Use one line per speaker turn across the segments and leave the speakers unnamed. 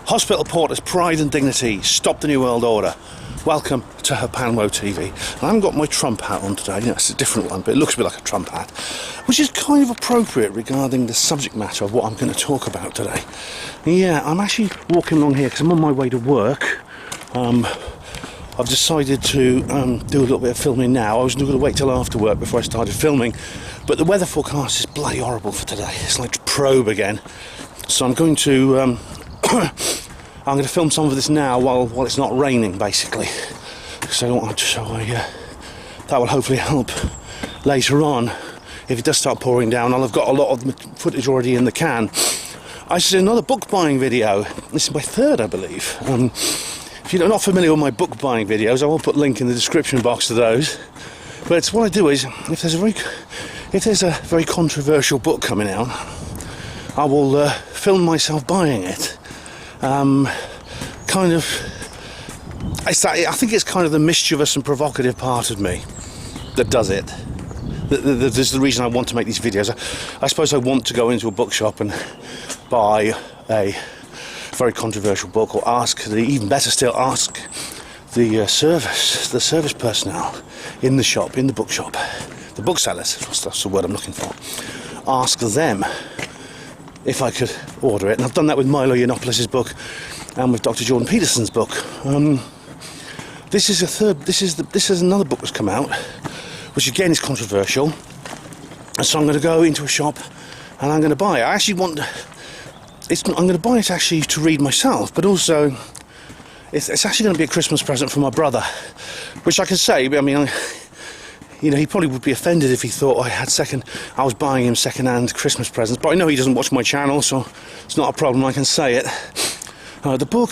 Hospital porters, pride and dignity, stop the New World Order. Welcome to Panwo TV. I haven't got my Trump hat on today, you know, it's a different one, but it looks a bit like a Trump hat, which is kind of appropriate regarding the subject matter of what I'm going to talk about today. Yeah, I'm actually walking along here because I'm on my way to work. I've decided to do a little bit of filming now. I was going to wait till after work before I started filming, but the weather forecast is bloody horrible for today. It's like to probe again. So I'm going to film some of this now while it's not raining, basically. Because I don't want to. That will hopefully help later on. If it does start pouring down, I'll have got a lot of footage already in the can. I should do another book buying video. This is my third, I believe. If you're not familiar with my book buying videos, I will put a link in the description box to those. But what I do is, if there's a very controversial book coming out, I will film myself buying it. I think it's kind of the mischievous and provocative part of me that does it. This is the reason I want to make these videos. I suppose I want to go into a bookshop and buy a very controversial book, or even better still, ask the service personnel in the shop, in the bookshop, the booksellers, that's the word I'm looking for, ask them if I could order it. And I've done that with Milo Yiannopoulos' book and with Dr. Jordan Peterson's book. This is another book that's come out, which again is controversial. And so I'm going to go into a shop and I'm going to buy it. I'm going to buy it actually to read myself, but also it's actually going to be a Christmas present for my brother, which I can say. I mean, he probably would be offended if he thought I was buying him second-hand Christmas presents, but I know he doesn't watch my channel, so it's not a problem. I can say it. The book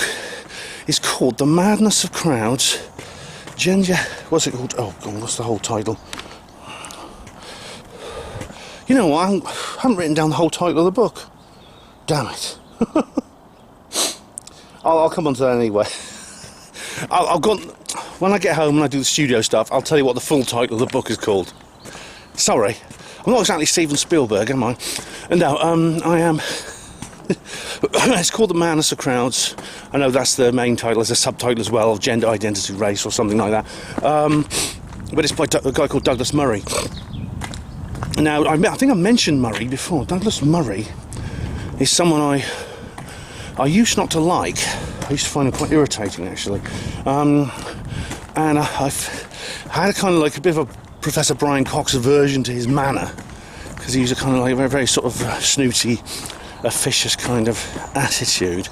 is called The Madness of Crowds. What's it called? Oh God, what's the whole title? You know what? I haven't written down the whole title of the book. Damn it. I'll come on to that anyway. When I get home and I do the studio stuff, I'll tell you what the full title of the book is called. Sorry, I'm not exactly Steven Spielberg, am I? No, I am. It's called The Madness of Crowds. I know that's the main title. There's a subtitle as well, of Gender, Identity, Race, or something like that. But it's by a guy called Douglas Murray. Now, I think I mentioned Murray before. Douglas Murray is someone I used not to like. I used to find him quite irritating, actually. And I've had a kind of like a bit of a Professor Brian Cox aversion to his manner, because he was a kind of like a very, very sort of snooty, officious kind of attitude.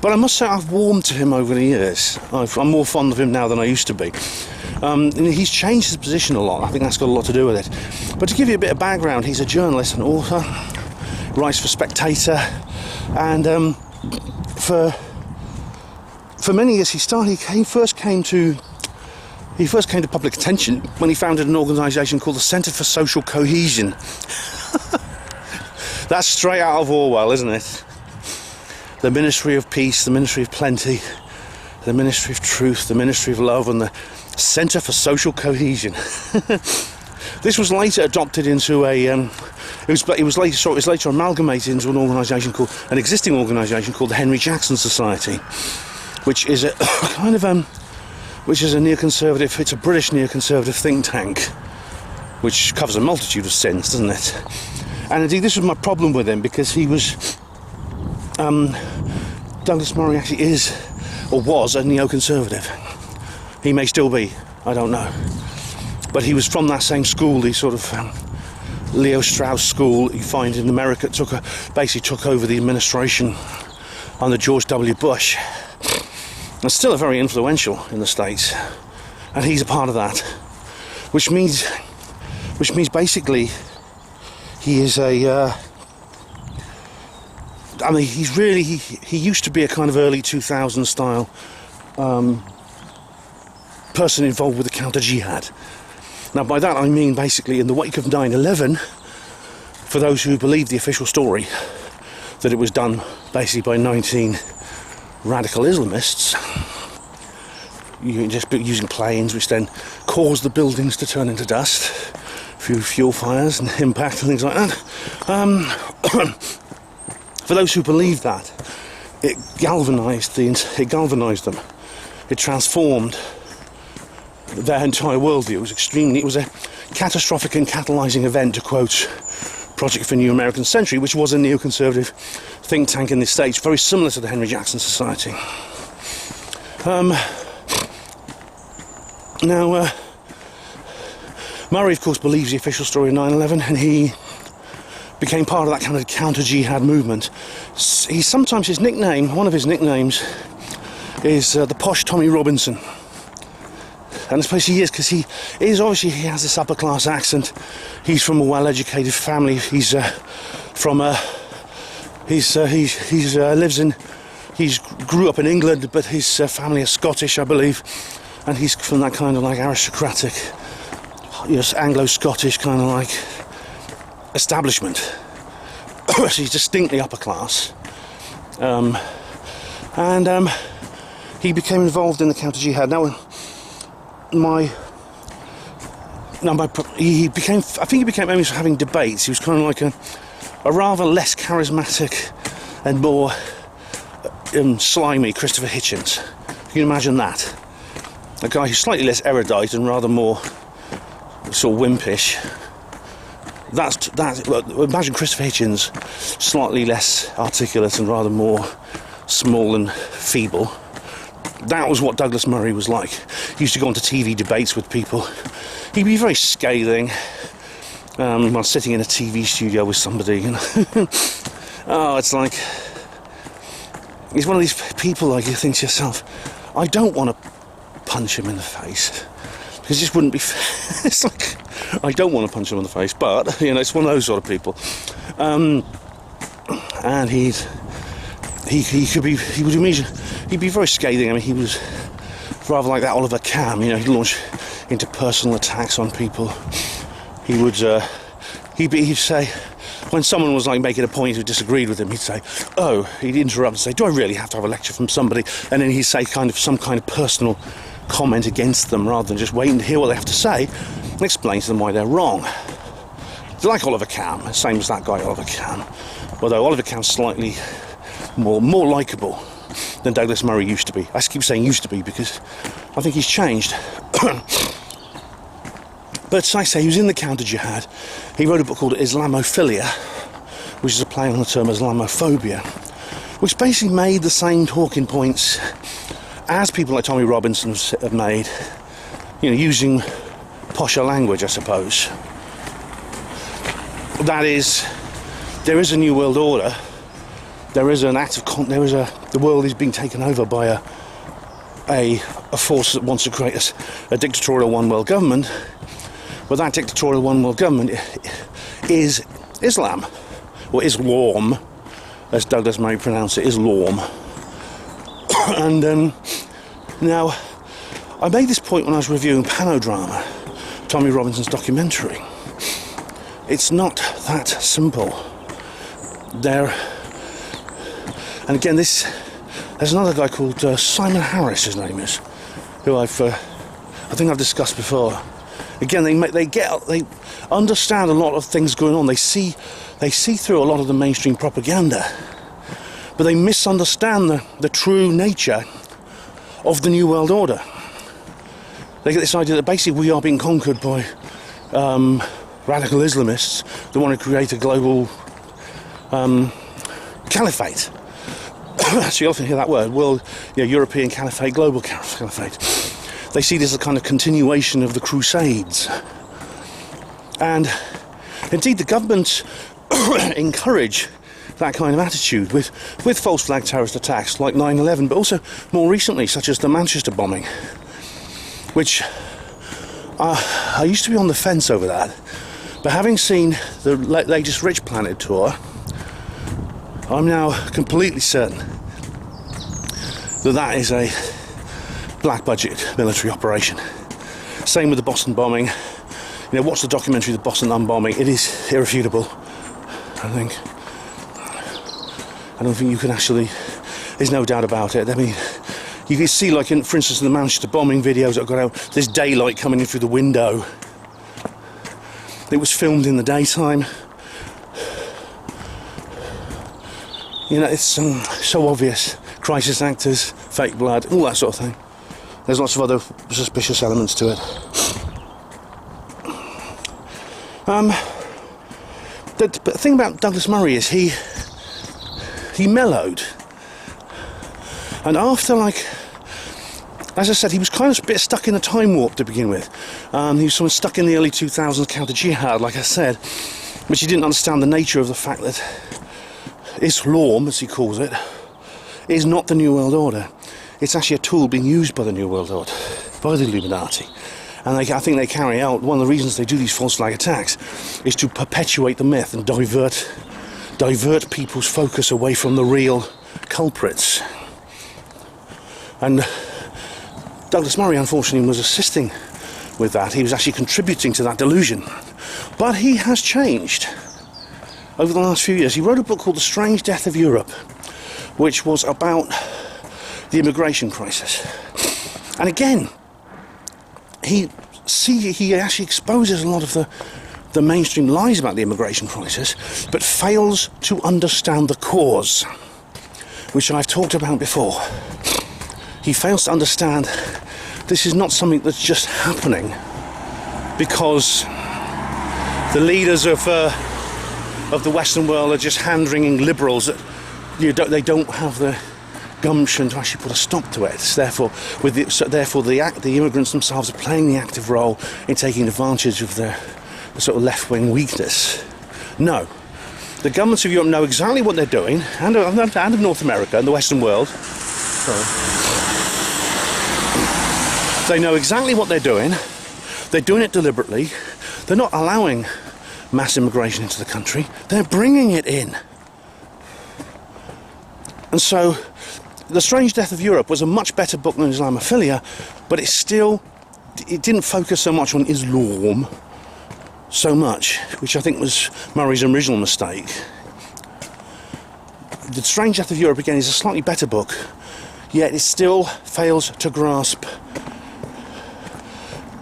But I must say I've warmed to him over the years. I'm more fond of him now than I used to be. And he's changed his position a lot. I think that's got a lot to do with it. But to give you a bit of background, he's a journalist and author, writes for Spectator, and for many years he first came to public attention when he founded an organisation called the Centre for Social Cohesion. That's straight out of Orwell, isn't it? The Ministry of Peace, the Ministry of Plenty, the Ministry of Truth, the Ministry of Love, and the Centre for Social Cohesion. This was later adopted into it was later amalgamated into an existing organisation called the Henry Jackson Society, which is a neoconservative. It's a British neoconservative think tank, which covers a multitude of sins, doesn't it? And indeed, this was my problem with him, because he was Douglas Murray actually is, or was, a neoconservative. He may still be, I don't know. But he was from that same school, the sort of Leo Strauss school you find in America. Basically took over the administration under George W. Bush. And still very influential in the States. And he's a part of that. Which means basically he is he used to be a kind of early 2000s style person involved with the counter-jihad. Now, by that I mean basically in the wake of 9/11, for those who believe the official story that it was done basically by 19 radical Islamists, just using planes, which then caused the buildings to turn into dust through fuel fires and impact and things like that. For those who believe that, it galvanised them. It transformed their entire worldview. It was a catastrophic and catalysing event, to quote Project for New American Century, which was a neoconservative think tank in the States, very similar to the Henry Jackson Society. Now, Murray, of course, believes the official story of 9/11, and he became part of that kind of counter-jihad movement. One of his nicknames is the posh Tommy Robinson. And I suppose he is, because he has this upper class accent. He's from a well-educated family. He grew up in England, but his family is Scottish, I believe, and he's from that kind of like aristocratic, Anglo-Scottish kind of like establishment. So he's distinctly upper class, and he became involved in the counter-jihad. He became famous for having debates. He was kind of like a rather less charismatic and more slimy Christopher Hitchens. You can imagine that. A guy who's slightly less erudite and rather more sort of wimpish. Imagine Christopher Hitchens, slightly less articulate and rather more small and feeble. That was what Douglas Murray was like. He used to go onto TV debates with people. He'd be very scathing while sitting in a TV studio with somebody. Oh, it's like... He's one of these people, like, you think to yourself, I don't want to punch him in the face, because it just wouldn't be fair. It's like, I don't want to punch him in the face, but, it's one of those sort of people. And he'd be very scathing. I mean, he was rather like that Oliver Cam, he'd launch into personal attacks on people. He'd say, when someone was like making a point who disagreed with him, he'd interrupt and say, do I really have to have a lecture from somebody? And then he'd say some kind of personal comment against them, rather than just waiting to hear what they have to say and explain to them why they're wrong. It's like Oliver Cam, same as that guy Oliver Cam. Although Oliver Cam's slightly more likeable than Douglas Murray used to be. I keep saying used to be because I think he's changed. But like I say, he was in the counter-jihad. He wrote a book called Islamophilia, which is a play on the term Islamophobia, which basically made the same talking points as people like Tommy Robinson have made, using posher language, I suppose. That is, there is a new world order. There is an act of the world is being taken over by a force that wants to create a dictatorial one world government. But that dictatorial one world government is Islam, or Islam, as Douglas Murray pronounced it, Islam. And now, I made this point when I was reviewing Panodrama, Tommy Robinson's documentary. It's not that simple. And again, there's another guy called Simon Harris, his name is, who I think I've discussed before. Again, they understand a lot of things going on. They see through a lot of the mainstream propaganda, but they misunderstand the true nature of the New World Order. They get this idea that basically we are being conquered by radical Islamists that want to create a global caliphate. So you often hear that word, European caliphate, global caliphate. They see this as a kind of continuation of the Crusades. And indeed the governments encourage that kind of attitude with false flag terrorist attacks like 9/11, but also more recently, such as the Manchester bombing, which I used to be on the fence over that. But having seen the latest Rich Planet tour, I'm now completely certain that is a black budget military operation. Same with the Boston bombing. Watch the documentary, The Boston Unbombing. It is irrefutable, I think. I don't think you can actually... There's no doubt about it. I mean, you can see, like, for instance, in the Manchester bombing videos that have got out, there's daylight coming in through the window. It was filmed in the daytime. You know, it's so obvious. Crisis actors, fake blood, all that sort of thing. There's lots of other suspicious elements to it. The thing about Douglas Murray is he mellowed. And after, like, as I said, he was kind of a bit stuck in a time warp to begin with. He was sort of stuck in the early 2000s counter-jihad, like I said, which he didn't understand the nature of the fact that Islam, as he calls it, is not the New World Order. It's actually a tool being used by the New World Order, by the Illuminati. And I think they carry out, one of the reasons they do these false flag attacks is to perpetuate the myth and divert people's focus away from the real culprits. And Douglas Murray, unfortunately, was assisting with that. He was actually contributing to that delusion. But he has changed over the last few years. He wrote a book called The Strange Death of Europe, which was about the immigration crisis. And again, he actually exposes a lot of the mainstream lies about the immigration crisis, but fails to understand the cause, which I've talked about before. He fails to understand this is not something that's just happening because the leaders of the Western world are just hand-wringing liberals that they don't have the gumption to actually put a stop to it. Therefore, the immigrants themselves are playing the active role in taking advantage of the sort of left-wing weakness. No. The governments of Europe know exactly what they're doing, and of North America and the Western world. Sorry. They know exactly what they're doing. They're doing it deliberately. They're not allowing mass immigration into the country. They're bringing it in. And so, The Strange Death of Europe was a much better book than Islamophilia, but it didn't focus so much on Islam so much, which I think was Murray's original mistake. The Strange Death of Europe, again, is a slightly better book, yet it still fails to grasp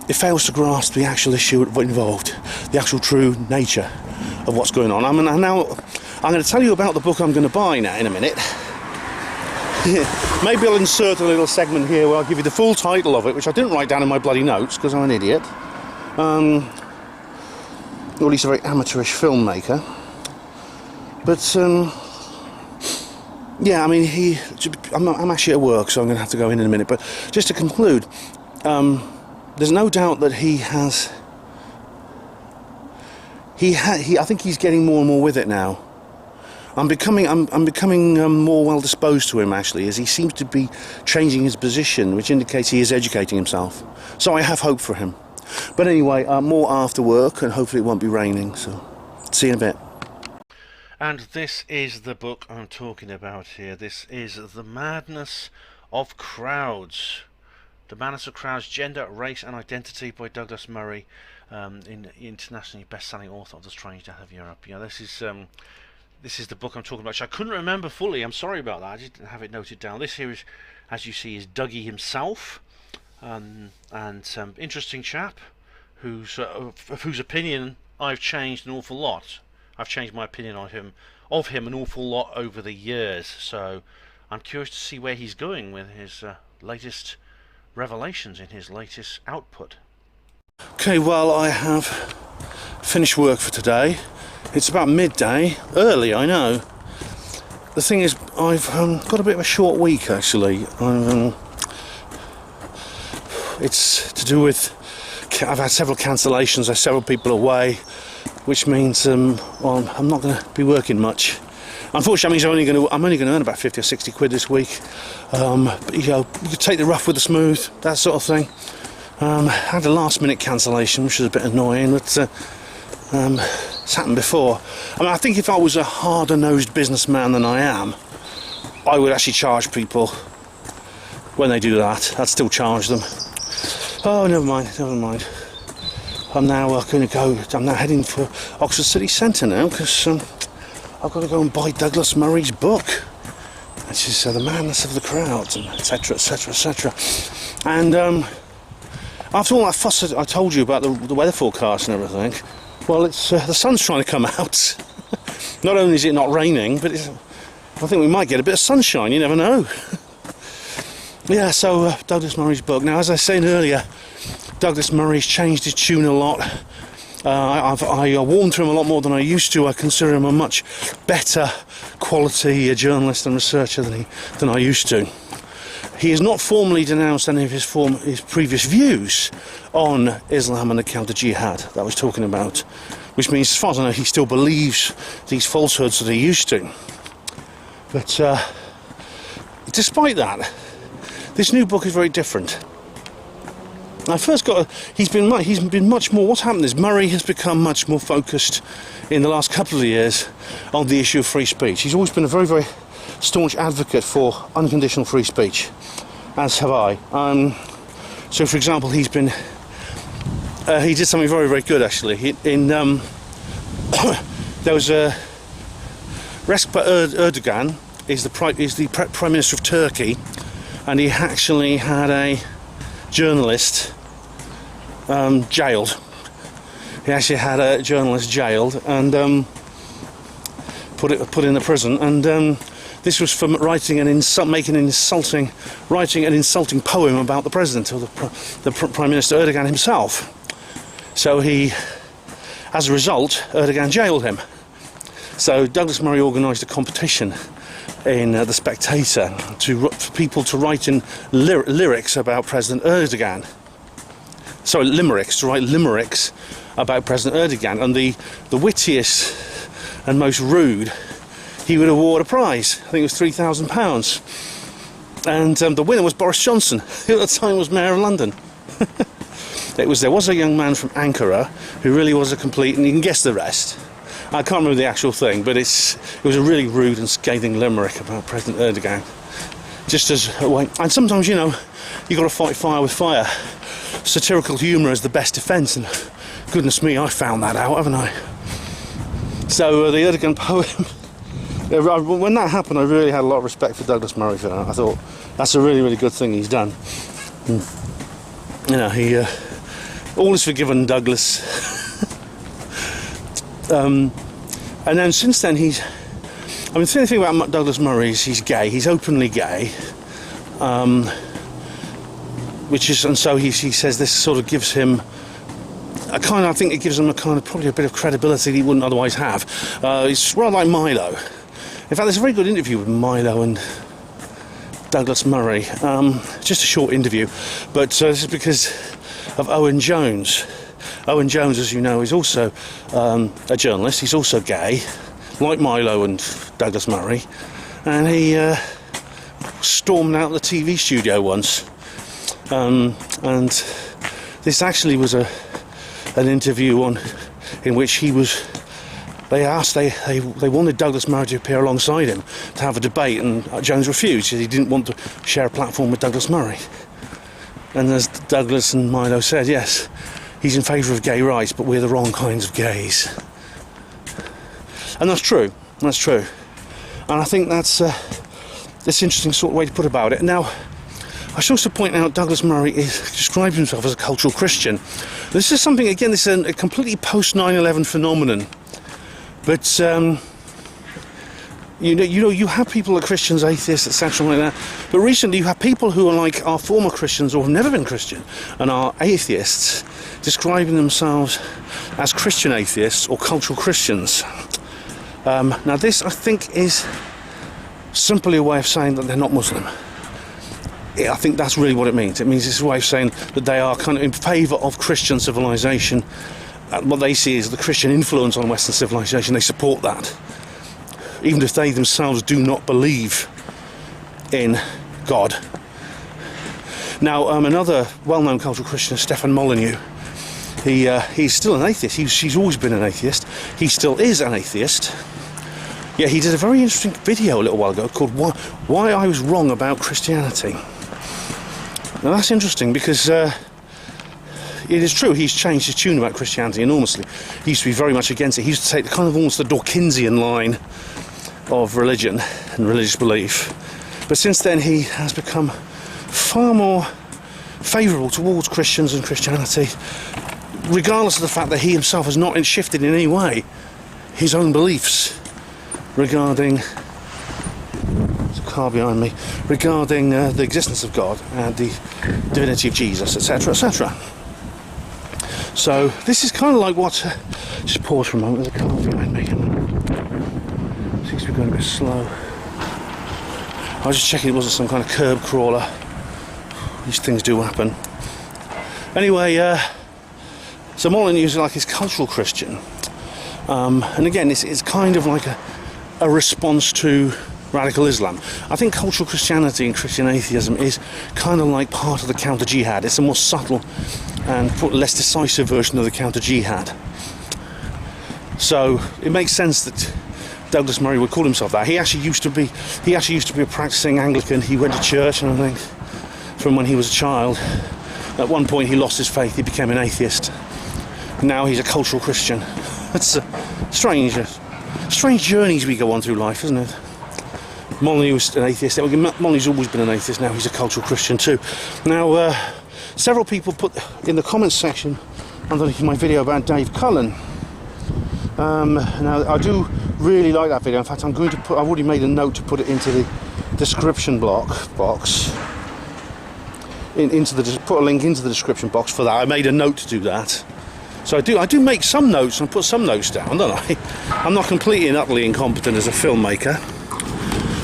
the actual issue involved, the actual true nature of what's going on. I'm going to tell you about the book I'm going to buy now in a minute. Maybe I'll insert a little segment here where I'll give you the full title of it, which I didn't write down in my bloody notes because I'm an idiot. Or at least a very amateurish filmmaker. But yeah, I mean, I'm actually at work, so I'm going to have to go in a minute. But just to conclude, there's no doubt that I think he's getting more and more with it now. I'm becoming more well disposed to him, actually, as he seems to be changing his position, which indicates he is educating himself. So I have hope for him. But anyway, more after work, and hopefully it won't be raining. So see you in a bit. And this is the book I'm talking about here. This is The Madness of Crowds. The Madness of Crowds, Gender, Race and Identity by Douglas Murray, internationally best-selling author of The Strange Death of Europe. You know, this is the book I'm talking about, which I couldn't remember fully. I'm sorry about that. I didn't have it noted down. This here is, as you see, is Dougie himself, and interesting chap whose opinion I've changed an awful lot. I've changed my opinion of him an awful lot over the years. So I'm curious to see where he's going with his latest revelations in his latest output. Okay, well, I have finished work for today. It's about midday, early, I know. The thing is, I've got a bit of a short week, actually. It's to do with, I've had several cancellations, there's several people away, which means, well, I'm not going to be working much. Unfortunately, that means I'm only going to earn about 50 or 60 quid this week. But, you know, you could take the rough with the smooth, that sort of thing. I had a last-minute cancellation, which was a bit annoying, but it's happened before. I mean, I think if I was a harder-nosed businessman than I am, I would actually charge people when they do that. I'd still charge them. Oh, never mind. I'm now heading for Oxford City Centre now, because I've got to go and buy Douglas Murray's book, which is The Madness of the Crowds, and etc, etc, etc. And after all that fuss I told you about the weather forecast and everything, well, it's the sun's trying to come out. Not only is it not raining, but I think we might get a bit of sunshine, you never know. Yeah, so Douglas Murray's book. Now, as I was saying earlier, Douglas Murray's changed his tune a lot. I warm to him a lot more than I used to. I consider him a much better quality journalist and researcher than I used to. He has not formally denounced any of his previous views on Islam and the counter-jihad that I was talking about, which means, as far as I know, he still believes these falsehoods that he used to. But despite that, this new book is very different. I first got he's been much more. What's happened is Murray has become much more focused in the last couple of years on the issue of free speech. He's always been a very, very staunch advocate for unconditional free speech, as have I. So, for example, he did something very, very good actually. There was a Erdogan is the Prime Minister of Turkey, and he actually had a journalist jailed. He actually had a journalist jailed and put in the prison. And this was for writing an insulting poem about the president, or the Prime Minister Erdogan himself. So as a result, Erdogan jailed him. So Douglas Murray organised a competition in The Spectator for people to write in lyrics about President Erdogan. Sorry, limericks, to write limericks about President Erdogan. And the wittiest and most rude, he would award a prize. I think it was £3,000. And the winner was Boris Johnson, who at the time was Mayor of London. There was a young man from Ankara who really was a complete, and you can guess the rest. I can't remember the actual thing, but it was a really rude and scathing limerick about President Erdogan. Just as a way, and sometimes, you know, you've got to fight fire with fire. Satirical humour is the best defence, and goodness me, I found that out, haven't I? So the Erdogan poem, when that happened, I really had a lot of respect for Douglas Murray for that. I thought, that's a really, really good thing he's done. You know, all is forgiven, Douglas. And then since then the thing about Douglas Murray is he's gay. He's openly gay, and so he says this sort of gives him I think it gives him probably a bit of credibility that he wouldn't otherwise have. It's rather like Milo. In fact, there's a very good interview with Milo and Douglas Murray. Just a short interview, but this is because of Owen Jones. Owen Jones, as you know, is also a journalist. He's also gay, like Milo and Douglas Murray. And he stormed out the TV studio once. And this actually was an interview in which they wanted Douglas Murray to appear alongside him to have a debate, and Jones refused because he didn't want to share a platform with Douglas Murray. And as Douglas and Milo said, yes, he's in favour of gay rights, but we're the wrong kinds of gays. And that's true. That's true. And I think that's this interesting sort of way to put about it. Now, I should also point out Douglas Murray describes himself as a cultural Christian. This is something, again, this is a completely post-9/11 phenomenon. But you have people like Christians, atheists, etc. like that. But recently you have people who are former Christians or have never been Christian and are atheists, describing themselves as Christian atheists or cultural Christians. Now this, I think, is simply a way of saying that they're not Muslim. I think that's really what it means. It means it's a way of saying that they are kind of in favour of Christian civilization. What they see is the Christian influence on Western civilization. They support that, even if they themselves do not believe in God. Now, another well-known cultural Christian is Stefan Molyneux. He's still an atheist. He's always been an atheist. He still is an atheist. Yeah, he did a very interesting video a little while ago called Why I Was Wrong About Christianity. Now that's interesting because it is true he's changed his tune about Christianity enormously. He used to be very much against it. He used to take kind of almost the Dawkinsian line of religion and religious belief. But since then he has become far more favourable towards Christians and Christianity, regardless of the fact that he himself has not shifted in any way his own beliefs regarding there's a car behind me, regarding the existence of God and the divinity of Jesus, etc., etc. So this is kind of like what... just pause for a moment, there's a car behind me. Seems to be going a bit slow. I was just checking it wasn't some kind of curb crawler. These things do happen. Anyway, so Molyneux is like his cultural Christian. And again, it's kind of like a response to radical Islam. I think cultural Christianity and Christian atheism is kind of like part of the counter-jihad. It's a more subtle and less decisive version of the counter-jihad. So it makes sense that Douglas Murray would call himself that. He actually used to be a practicing Anglican. He went to church, and I think from when he was a child. At one point he lost his faith, he became an atheist. Now he's a cultural Christian. It's strange journeys we go on through life, isn't it? Molyneux was an atheist. Molyneux's always been an atheist. Now he's a cultural Christian too. Now, several people put in the comments section underneath my video about Dave Cullen. Now I do really like that video. In fact, I've already made a note to put it into the description box. Put a link into the description box for that. I made a note to do that. So I do make some notes and put some notes down, don't I? I'm not completely and utterly incompetent as a filmmaker.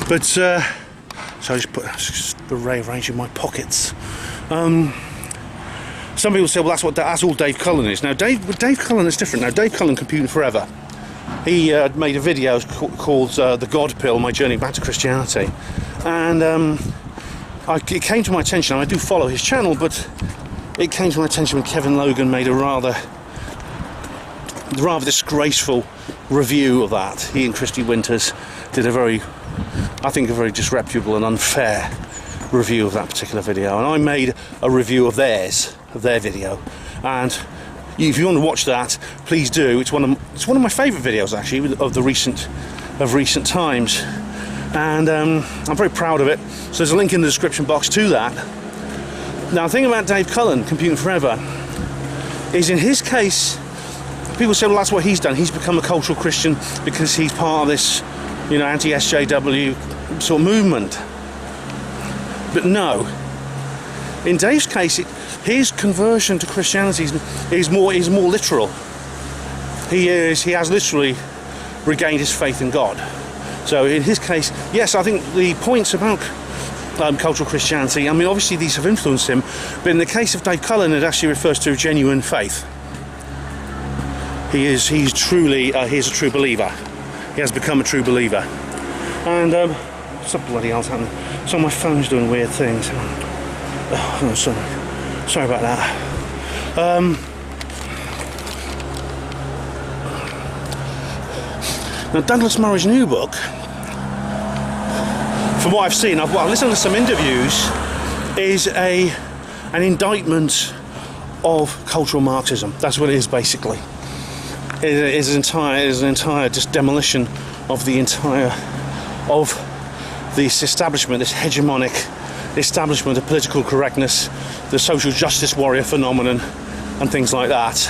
But, so I just rearranging my pockets. Some people say, well, that's all Dave Cullen is. Now, Dave Cullen is different. Now, Dave Cullen, Computing Forever, he made a video called The God Pill, My Journey Back to Christianity. And it came to my attention, and I do follow his channel, but it came to my attention when Kevin Logan made a rather disgraceful review of that. He and Christy Winters did a very disreputable and unfair review of that particular video, and I made a review of their video. And if you want to watch that, please do. It's one of my favourite videos actually of recent times, and I'm very proud of it. So there's a link in the description box to that. Now, the thing about Dave Cullen, Computing Forever, is in his case, people say, well, that's what he's done. He's become a cultural Christian because he's part of this, anti-SJW sort of movement. But no. In Dave's case, his conversion to Christianity is more literal. He has literally regained his faith in God. So in his case, yes, I think the points about cultural Christianity, I mean, obviously these have influenced him, but in the case of Dave Cullen, it actually refers to genuine faith. He's a true believer. He has become a true believer. And what's the bloody hell's happening? So my phone's doing weird things. Sorry about that. Now, Douglas Murray's new book, from what I've seen, I've listened to some interviews, is an indictment of cultural Marxism. That's what it is, basically. It is an entire just demolition of this establishment, this hegemonic establishment of political correctness, the social justice warrior phenomenon, and things like that.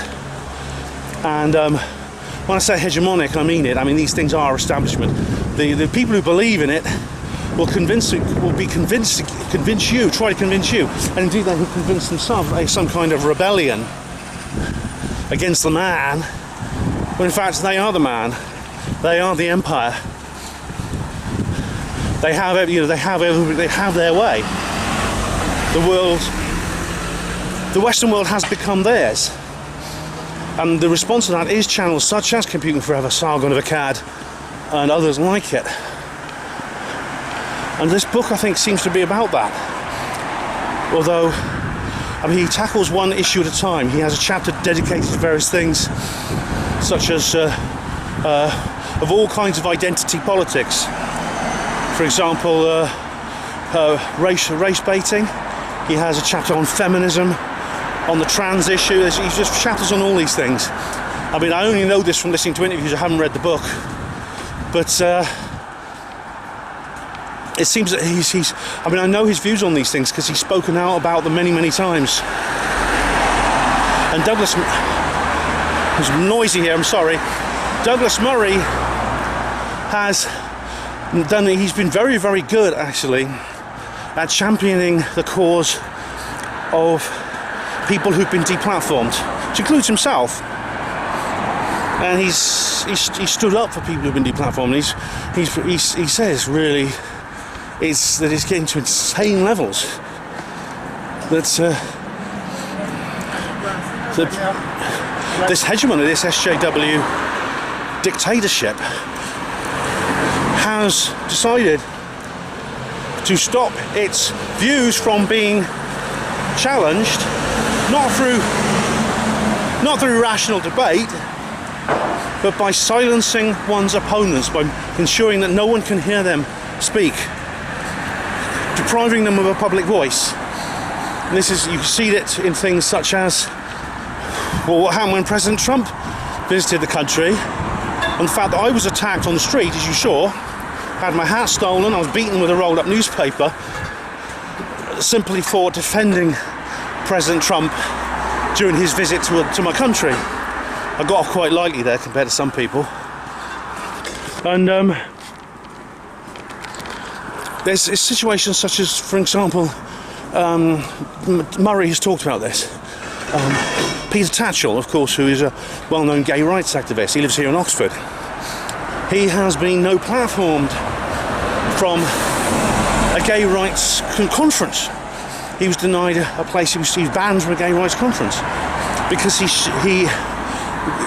And when I say hegemonic, I mean it. I mean, these things are establishment. The people who believe in it will try to convince you, and indeed they will convince themselves that some kind of rebellion against the man, when in fact they are the man, they are the empire. They have their way. The Western world has become theirs, and the response to that is channels such as Computing Forever, Sargon of Akkad, and others like it. And this book, I think, seems to be about that. Although, I mean, he tackles one issue at a time. He has a chapter dedicated to various things, such as of all kinds of identity politics. For example, race baiting. He has a chapter on feminism, on the trans issue. He just chapters on all these things. I mean, I only know this from listening to interviews. I haven't read the book, but it seems that he's. I mean, I know his views on these things because he's spoken out about them many, many times. And Douglas, it's noisy here. I'm sorry. Douglas Murray has he's been very, very good actually at championing the cause of people who've been deplatformed, which includes himself. And he's stood up for people who've been deplatformed. He says really that it's getting to insane levels. That this hegemony, this SJW dictatorship, has decided to stop its views from being challenged, not through rational debate, but by silencing one's opponents, by ensuring that no one can hear them speak, depriving them of a public voice. And this is, you see it in things such as, well, what happened when President Trump visited the country, and the fact that I was attacked on the street, as you saw, had my hat stolen, I was beaten with a rolled up newspaper, simply for defending President Trump during his visit to my country. I got off quite lightly there compared to some people. And there's situations such as, for example, Murray has talked about this. Peter Tatchell, of course, who is a well-known gay rights activist, he lives here in Oxford. He has been no-platformed from a gay rights conference. He was denied a place, he was banned from a gay rights conference because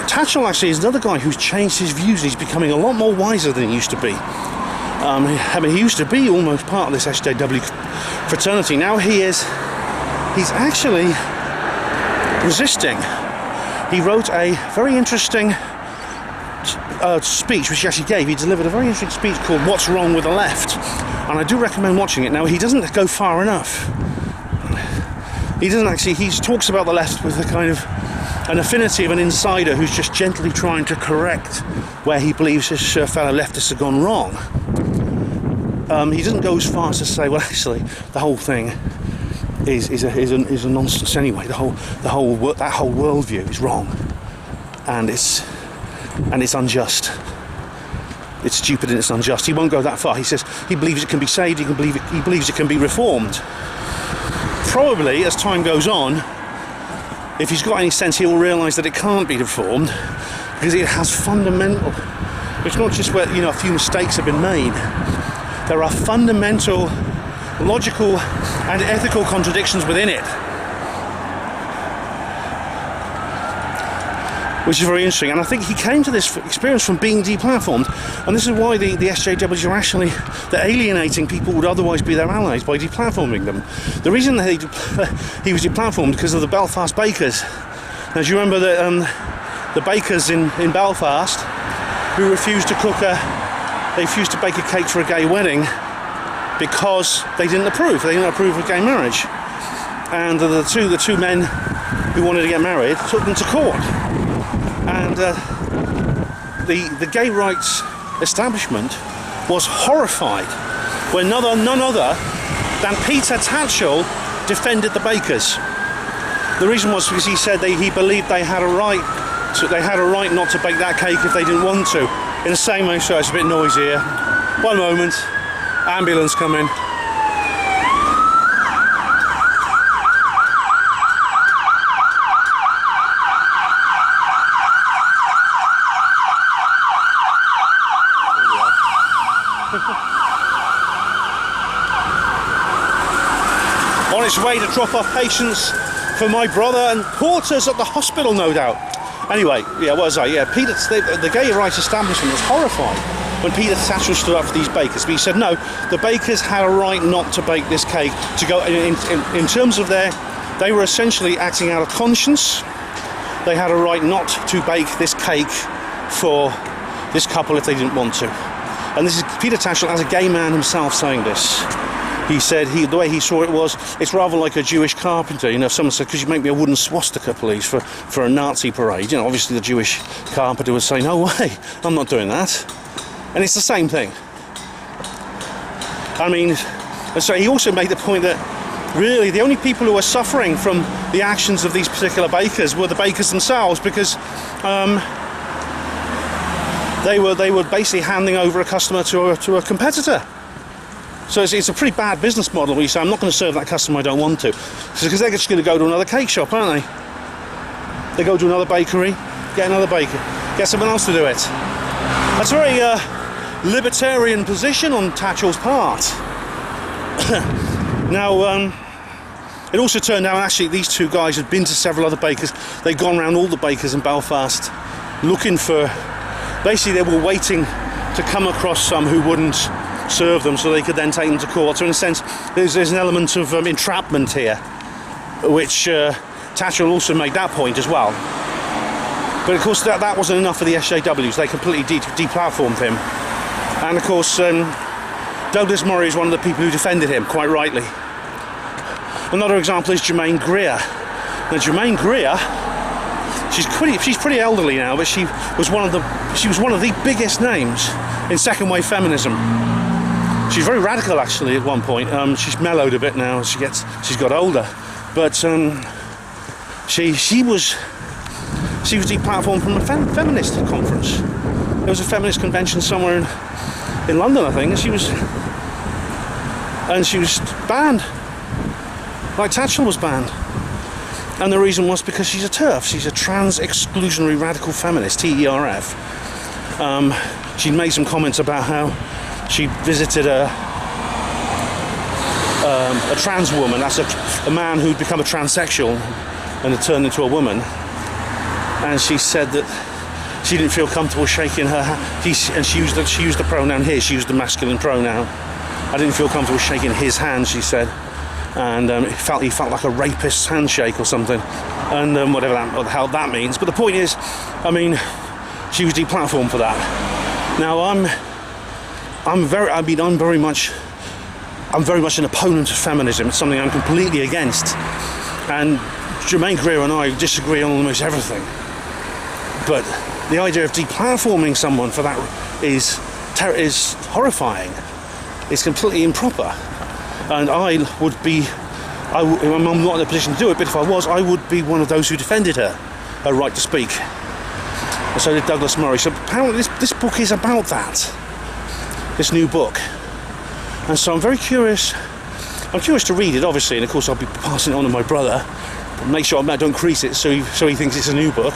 Tatchell actually is another guy who's changed his views. He's becoming a lot more wiser than he used to be. I mean, he used to be almost part of this SJW fraternity. Now he's actually resisting. He wrote a very interesting speech, which he actually gave. He delivered a very interesting speech called "What's Wrong with the Left," and I do recommend watching it. Now, he doesn't go far enough. He talks about the left with a kind of an affinity of an insider who's just gently trying to correct where he believes his fellow leftists have gone wrong. He doesn't go as far as to say, well, actually, the whole thing is a nonsense anyway. That whole worldview is wrong, and it's unjust. It's stupid and it's unjust. He won't go that far. He says he believes it can be saved. He believes it can be reformed. Probably, as time goes on, if he's got any sense, he will realise that it can't be reformed because it has fundamental. It's not just where a few mistakes have been made. There are fundamental, logical, and ethical contradictions within it, which is very interesting. And I think he came to this experience from being deplatformed, and this is why the SJWs are actually alienating people who would otherwise be their allies by deplatforming them. The reason that he was deplatformed because of the Belfast bakers. Now, do you remember the bakers in Belfast who refused to bake a cake for a gay wedding because they didn't approve of gay marriage, and the two men who wanted to get married took them to court. And the gay rights establishment was horrified when none other than Peter Tatchell defended the bakers. The reason was because he said he believed they had a right not to bake that cake if they didn't want to. In the same way, so it's a bit noisy here. One moment, ambulance coming. On its way to drop off patients for my brother and porters at the hospital, no doubt. Anyway, yeah, what was I? Yeah, the gay rights establishment was horrified when Peter Tatchell stood up for these bakers. But he said, no, the bakers had a right not to bake this cake. To go in terms of they were essentially acting out of conscience. They had a right not to bake this cake for this couple if they didn't want to. And this is Peter Tatchell as a gay man himself saying this. He said the way he saw it was, it's rather like a Jewish carpenter. If someone said, could you make me a wooden swastika, please, for a Nazi parade? Obviously the Jewish carpenter would say, no way, I'm not doing that. And it's the same thing. I mean, so he also made the point that really the only people who were suffering from the actions of these particular bakers were the bakers themselves, because they were basically handing over a customer to a competitor. So it's a pretty bad business model where you say, I'm not going to serve that customer I don't want to. Because they're just going to go to another cake shop, aren't they? They go to another bakery, get another baker, get someone else to do it. That's a very libertarian position on Tatchell's part. Now, it also turned out actually these two guys had been to several other bakers. They'd gone around all the bakers in Belfast looking for... Basically, they were waiting to come across some who wouldn't serve them so they could then take them to court. So in a sense, there's an element of entrapment here, which Tatchell also made that point as well. But of course, that wasn't enough for the SJWs. They completely deplatformed him. And of course, Douglas Murray is one of the people who defended him, quite rightly. Another example is Germaine Greer. Now, Germaine Greer, she's pretty elderly now, but she was one of the biggest names in second wave feminism. She's very radical, actually. At one point, she's mellowed a bit now as she's got older, but she was deplatformed from a feminist conference. There was a feminist convention somewhere in London, I think, and she was banned. Like Tatchell was banned. And the reason was because she's a TERF. She's a trans-exclusionary radical feminist, TERF. She made some comments about how she visited a trans woman. That's a man who'd become a transsexual and had turned into a woman. And she said that she didn't feel comfortable shaking her hand. And she used the pronoun he. She used the masculine pronoun. I didn't feel comfortable shaking his hand, she said. And he felt like a rapist's handshake or something, and whatever the hell that means. But the point is, I mean, she was deplatformed for that. Now I'm very much an opponent of feminism. It's something I'm completely against. And Germaine Greer and I disagree on almost everything. But the idea of deplatforming someone for that is horrifying. It's completely improper. And I'm not in a position to do it, but if I was, I would be one of those who defended her right to speak. And so did Douglas Murray. So apparently this book is about that, this new book. And so I'm very curious. I'm curious to read it, obviously, and of course I'll be passing it on to my brother. Make sure I don't crease it so he thinks it's a new book.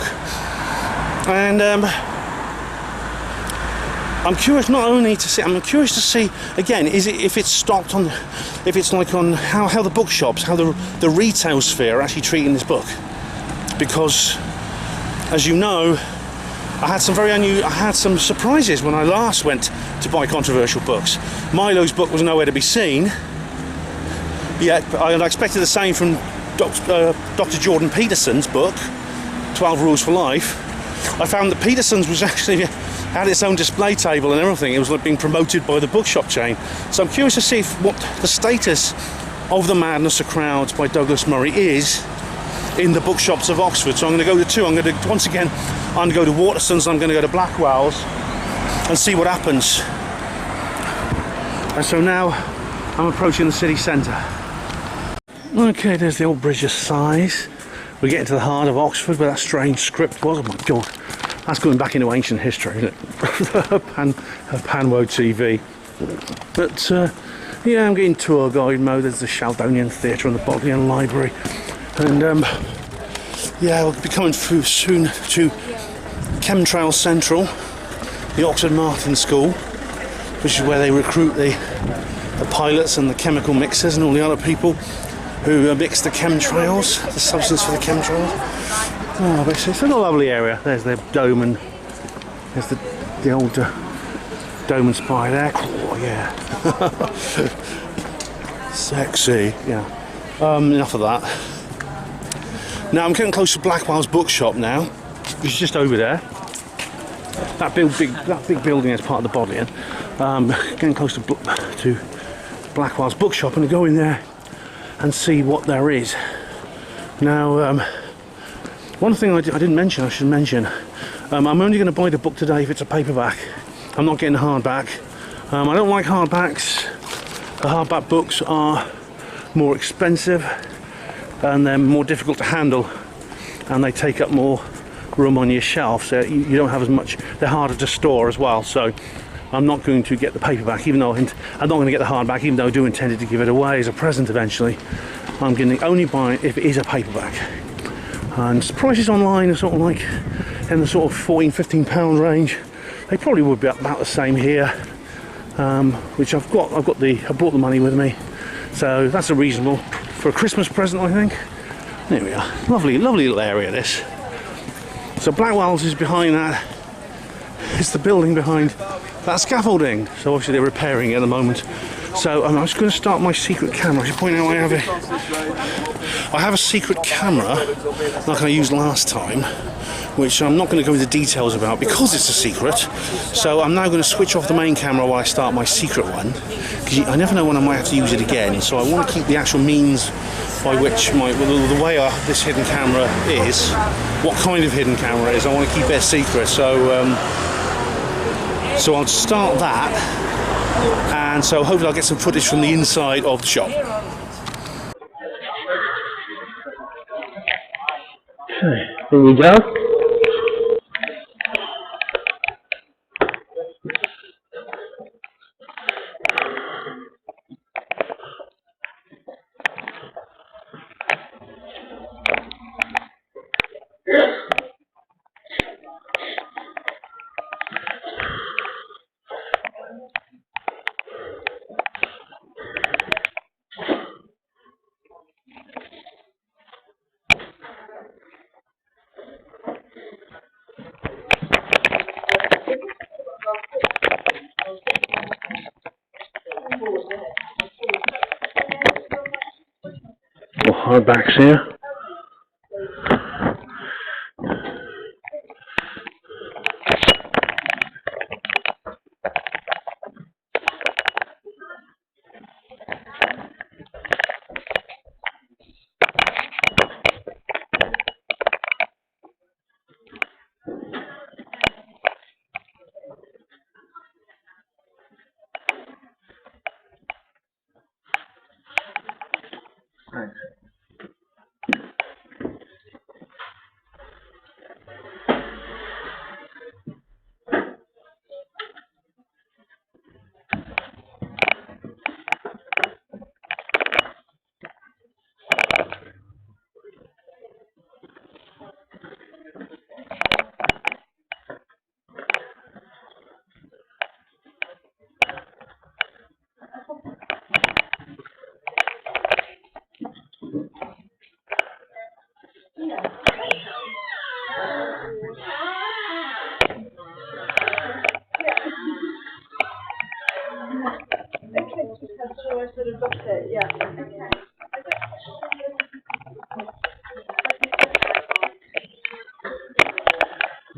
And I'm curious not only to see. I'm curious to see again. If it's stocked on, if it's like on how the bookshops, how the retail sphere are actually treating this book, because as you know, I had some surprises when I last went to buy controversial books. Milo's book was nowhere to be seen. Yet I expected the same from Dr. Jordan Peterson's book, 12 Rules for Life. I found that Peterson's was actually had its own display table and everything. It was like being promoted by the bookshop chain. So I'm curious to see what the status of The Madness of Crowds by Douglas Murray is in the bookshops of Oxford. So I'm going to go to two. I'm going to go to Waterston's, I'm going to go to Blackwell's and see what happens. And so now I'm approaching the city centre. Okay, there's the old Bridge of Sighs. We're getting to the heart of Oxford where that strange script was. Oh my God, that's going back into ancient history, isn't it? Panwo TV. But yeah, I'm getting tour guide mode. There's the Sheldonian Theatre and the Bodleian Library. And yeah, we'll be coming through soon to Chemtrail Central, the Oxford Martin School, which is where they recruit the pilots and the chemical mixers and all the other people who mix the chemtrails, the substance for the chemtrails. Oh, but it's a lovely area. There's the dome and there's the old dome and spire there. Oh, yeah. Sexy. Yeah. Enough of that. Now I'm getting close to Blackwell's bookshop now, which is just over there. That big building is part of the Bodleian. Getting close to Blackwell's bookshop, and to go in there and see what there is. Now, one thing I didn't mention, I should mention, I'm only going to buy the book today if it's a paperback. I'm not getting a hardback. I don't like hardbacks. The hardback books are more expensive and they're more difficult to handle, and they take up more room on your shelf, so you don't have as much. They're harder to store as well, so I'm not going to get the paperback, even though I'm not going to get the hardback, even though I do intend to give it away as a present eventually. I'm going to only buy it if it is a paperback. And prices online are sort of like in the sort of £14–15 range. They probably would be about the same here, which I brought the money with me, so that's a reasonable for a Christmas present, I think. There we are. Lovely little area, this. So Blackwell's is behind that. It's the building behind that scaffolding. So obviously they're repairing it at the moment. So I'm just going to start my secret camera. I should point out I have a secret camera like I used last time, which I'm not going to go into details about because it's a secret. So I'm now going to switch off the main camera while I start my secret one, because I never know when I might have to use it again. So I want to keep the actual means by which the way this hidden camera is, what kind of hidden camera it is, I want to keep it a secret. So I'll start that, and so hopefully I'll get some footage from the inside of the shop. Okay, here we go. Hardbacks here.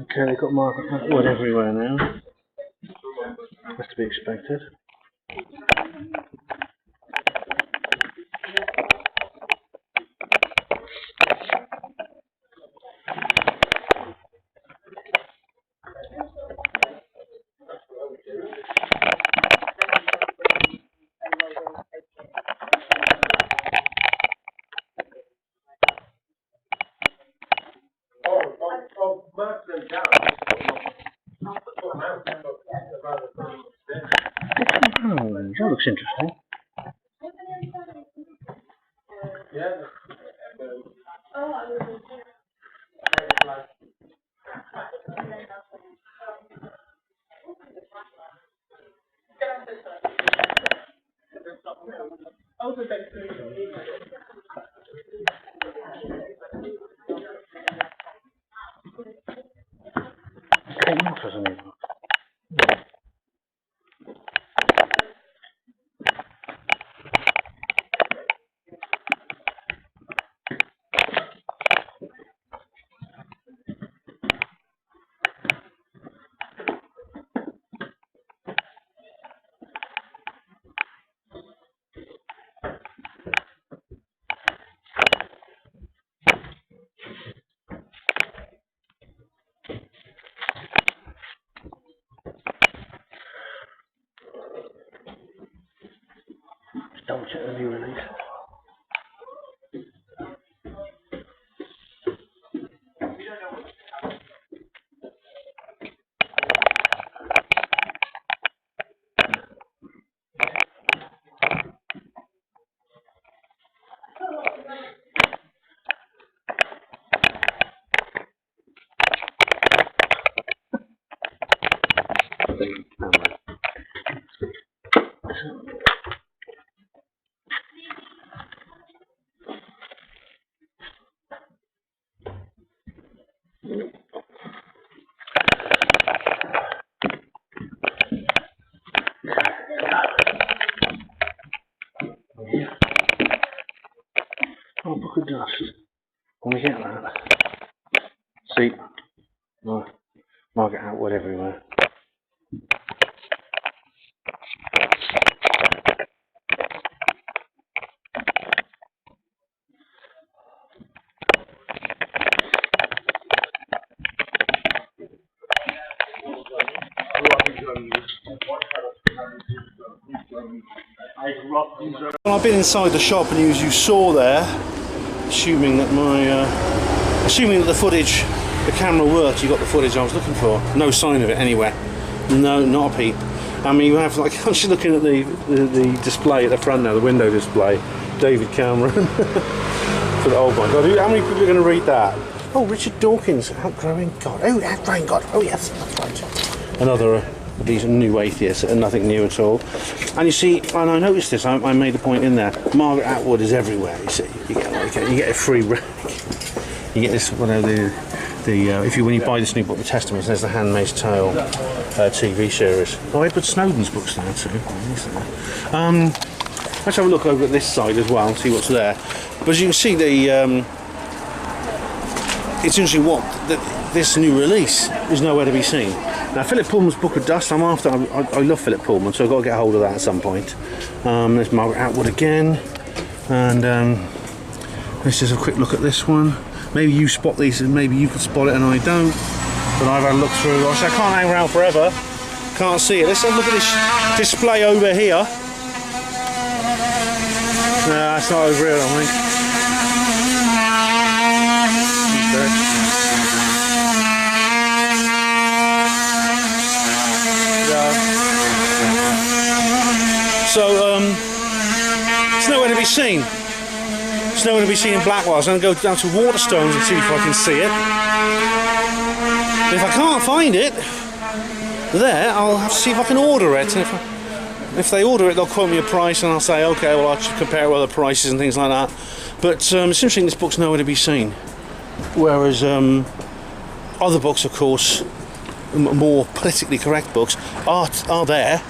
Okay, they've got market wood everywhere now. That's to be expected. Oh, that looks interesting. Double check the new release. Oh, book of dust. When we get that. See? Oh, Margaret Atwood everywhere. Well, I've been inside the shop, and as you saw there, assuming that the footage, the camera worked, you got the footage I was looking for. No sign of it anywhere. No, not a peep. I mean, you have, like, I'm just looking at the display at the front now, the window display. David Cameron. For the, oh my God, how many people are going to read that? Oh, Richard Dawkins, Outgrowing God. Oh, Outgrowing God. Oh yes, that's right. Another of these new atheists, and nothing new at all. And you see, and I noticed this, I made a point in there, Margaret Atwood is everywhere, you see. You get a free rag. You get this, whatever, when you buy this new book, The Testaments, there's the Handmaid's Tale TV series. Oh, Edward Snowden's books there too. Let's have a look over at this side as well and see what's there. But as you can see, it's interesting this new release is nowhere to be seen. Now, Philip Pullman's Book of Dust, I love Philip Pullman, so I've got to get hold of that at some point. There's Margaret Atwood again, and let's just have a quick look at this one. Maybe you spot these, and maybe you can spot it and I don't, but I've had a look through. I can't hang around forever, can't see it. Let's have a look at this display over here. No, that's not as real, I think. Okay. So, it's nowhere to be seen. It's nowhere to be seen in Blackwell. So I'm going to go down to Waterstones and see if I can see it. But if I can't find it there, I'll have to see if I can order it. And if they order it, they'll quote me a price, and I'll say, okay, well, I'll compare it with other prices and things like that. But it's interesting, this book's nowhere to be seen. Whereas other books, of course, more politically correct books, are there.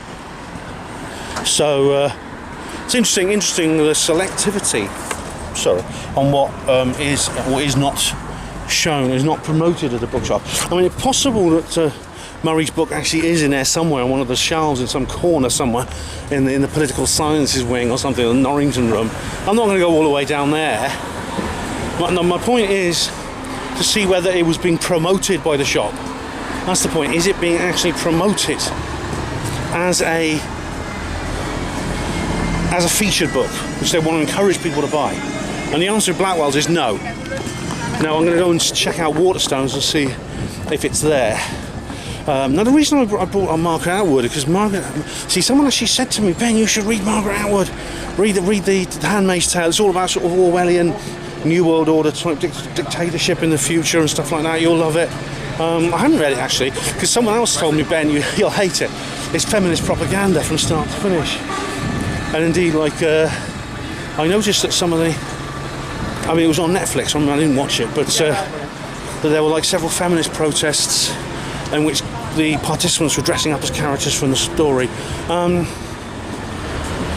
So it's interesting the selectivity, on what is or is not shown, is not promoted at the bookshop. I mean, it's possible that Murray's book actually is in there somewhere on one of the shelves in some corner somewhere in the political sciences wing or something, in the Norrington room. I'm not going to go all the way down there. My point is to see whether it was being promoted by the shop. That's the point. Is it being actually promoted as a featured book, which they want to encourage people to buy? And the answer at Blackwell's is no. Now I'm going to go and check out Waterstones and see if it's there. Now the reason I brought on Margaret Atwood is because someone actually said to me, Ben, you should read Margaret Atwood, read the Handmaid's Tale. It's all about sort of Orwellian New World Order type dictatorship in the future and stuff like that. You'll love it. I haven't read it actually, because someone else told me, Ben, you'll hate it. It's feminist propaganda from start to finish. And indeed, I noticed that some of it was on Netflix, I didn't watch it, but that there were several feminist protests in which the participants were dressing up as characters from the story,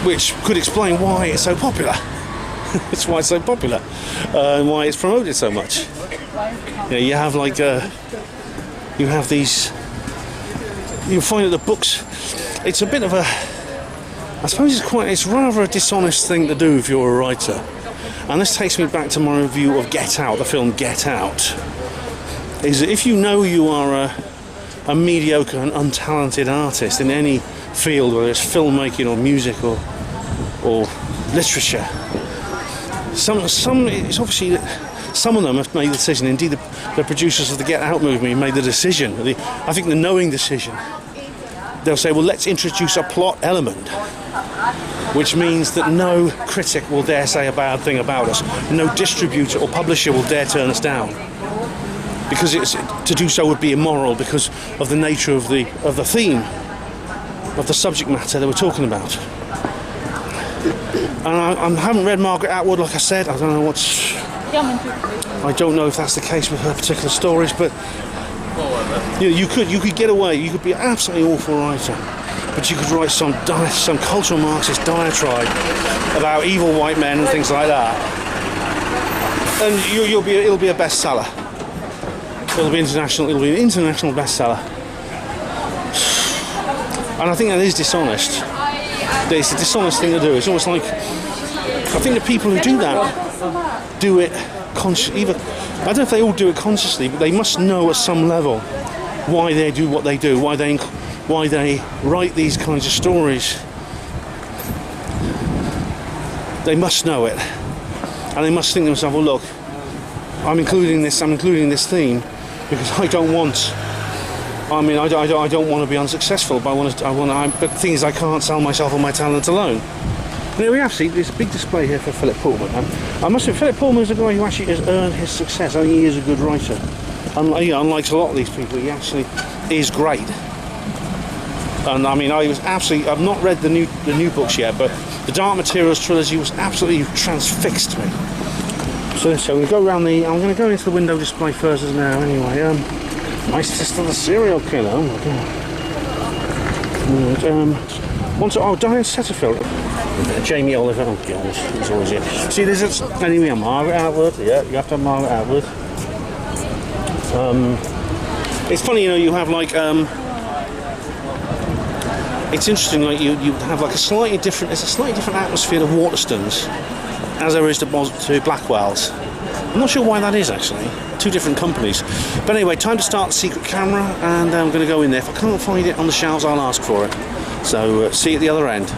which could explain why it's so popular. That's why it's so popular, and why it's promoted so much. You have you have these. You find that the books. It's a bit of a. I suppose it's rather a dishonest thing to do if you're a writer. And this takes me back to my review of Get Out, the film Get Out. Is that if you know you are a mediocre and untalented artist in any field, whether it's filmmaking or music or literature, it's obviously that some of them have made the decision. Indeed, the producers of the Get Out movie made the decision. I think the knowing decision. They'll say, well, let's introduce a plot element, which means that no critic will dare say a bad thing about us. No distributor or publisher will dare turn us down, because to do so would be immoral because of the nature of the theme. of the subject matter that we're talking about. And I haven't read Margaret Atwood, like I said. I don't know if that's the case with her particular stories, but you could get away. You could be an absolutely awful writer, but you could write some cultural Marxist diatribe about evil white men and things like that, and it'll be a bestseller. It'll be an international bestseller. And I think that is dishonest. It's a dishonest thing to do. It's almost like, I think the people who do that do it consciously. I don't know if they all do it consciously, but they must know at some level why they do what they do, why they write these kinds of stories. They must know it, and they must think to themselves, well, look, I'm including this theme because I don't want to be unsuccessful, but but things I can't sell myself on my talent alone. There we have, see, this big display here for Philip Pullman. And I must say, Philip Pullman is a guy who actually has earned his success. I think he is a good writer. Unlike a lot of these people, he actually is great. And I mean, I've not read the new books yet, but the Dark Materials trilogy was absolutely transfixed me. So we'll go around I'm going to go into the window display first as now. Anyway, my sister, the serial killer. Oh my god. Diane Setterfield. Jamie Oliver. Oh god, he's always here. See, anyway, Margaret Atwood. Yeah, you have to have Margaret Atwood. It's funny, you have like it's interesting, like you have like a slightly different atmosphere to Waterstones as there is to Blackwell's. I'm not sure why that is, actually. Two different companies. But anyway, time to start the secret camera, and I'm going to go in there. If I can't find it on the shelves, I'll ask for it. So see you at the other end.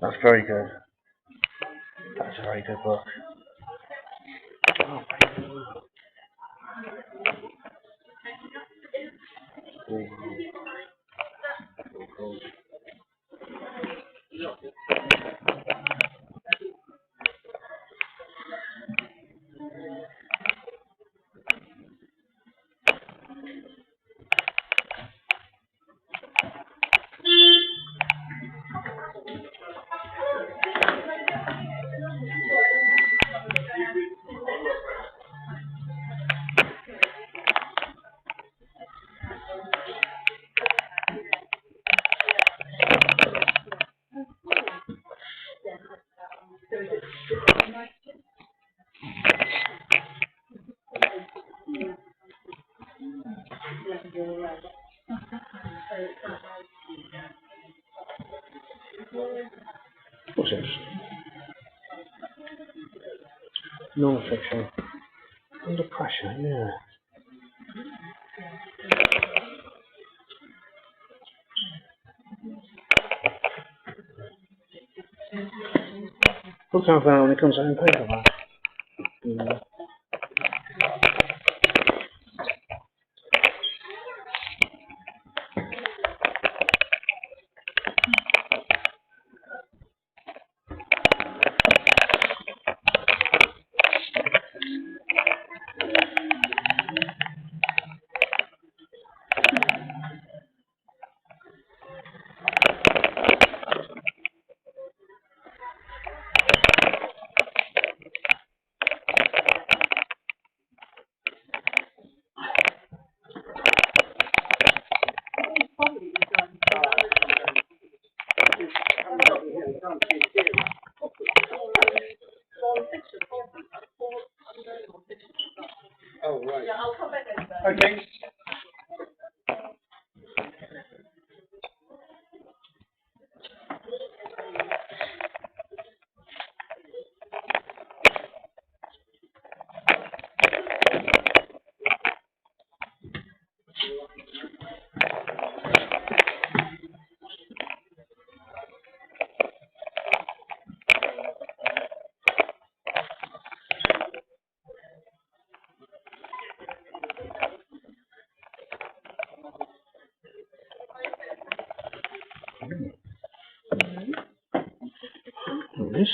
That's very good. That's a very good book. What's this? Non-fiction. Under pressure, yeah. Look how far when it comes out in paperback. Yeah. Oh, right. Yeah, I'll come back anyway. Okay. This.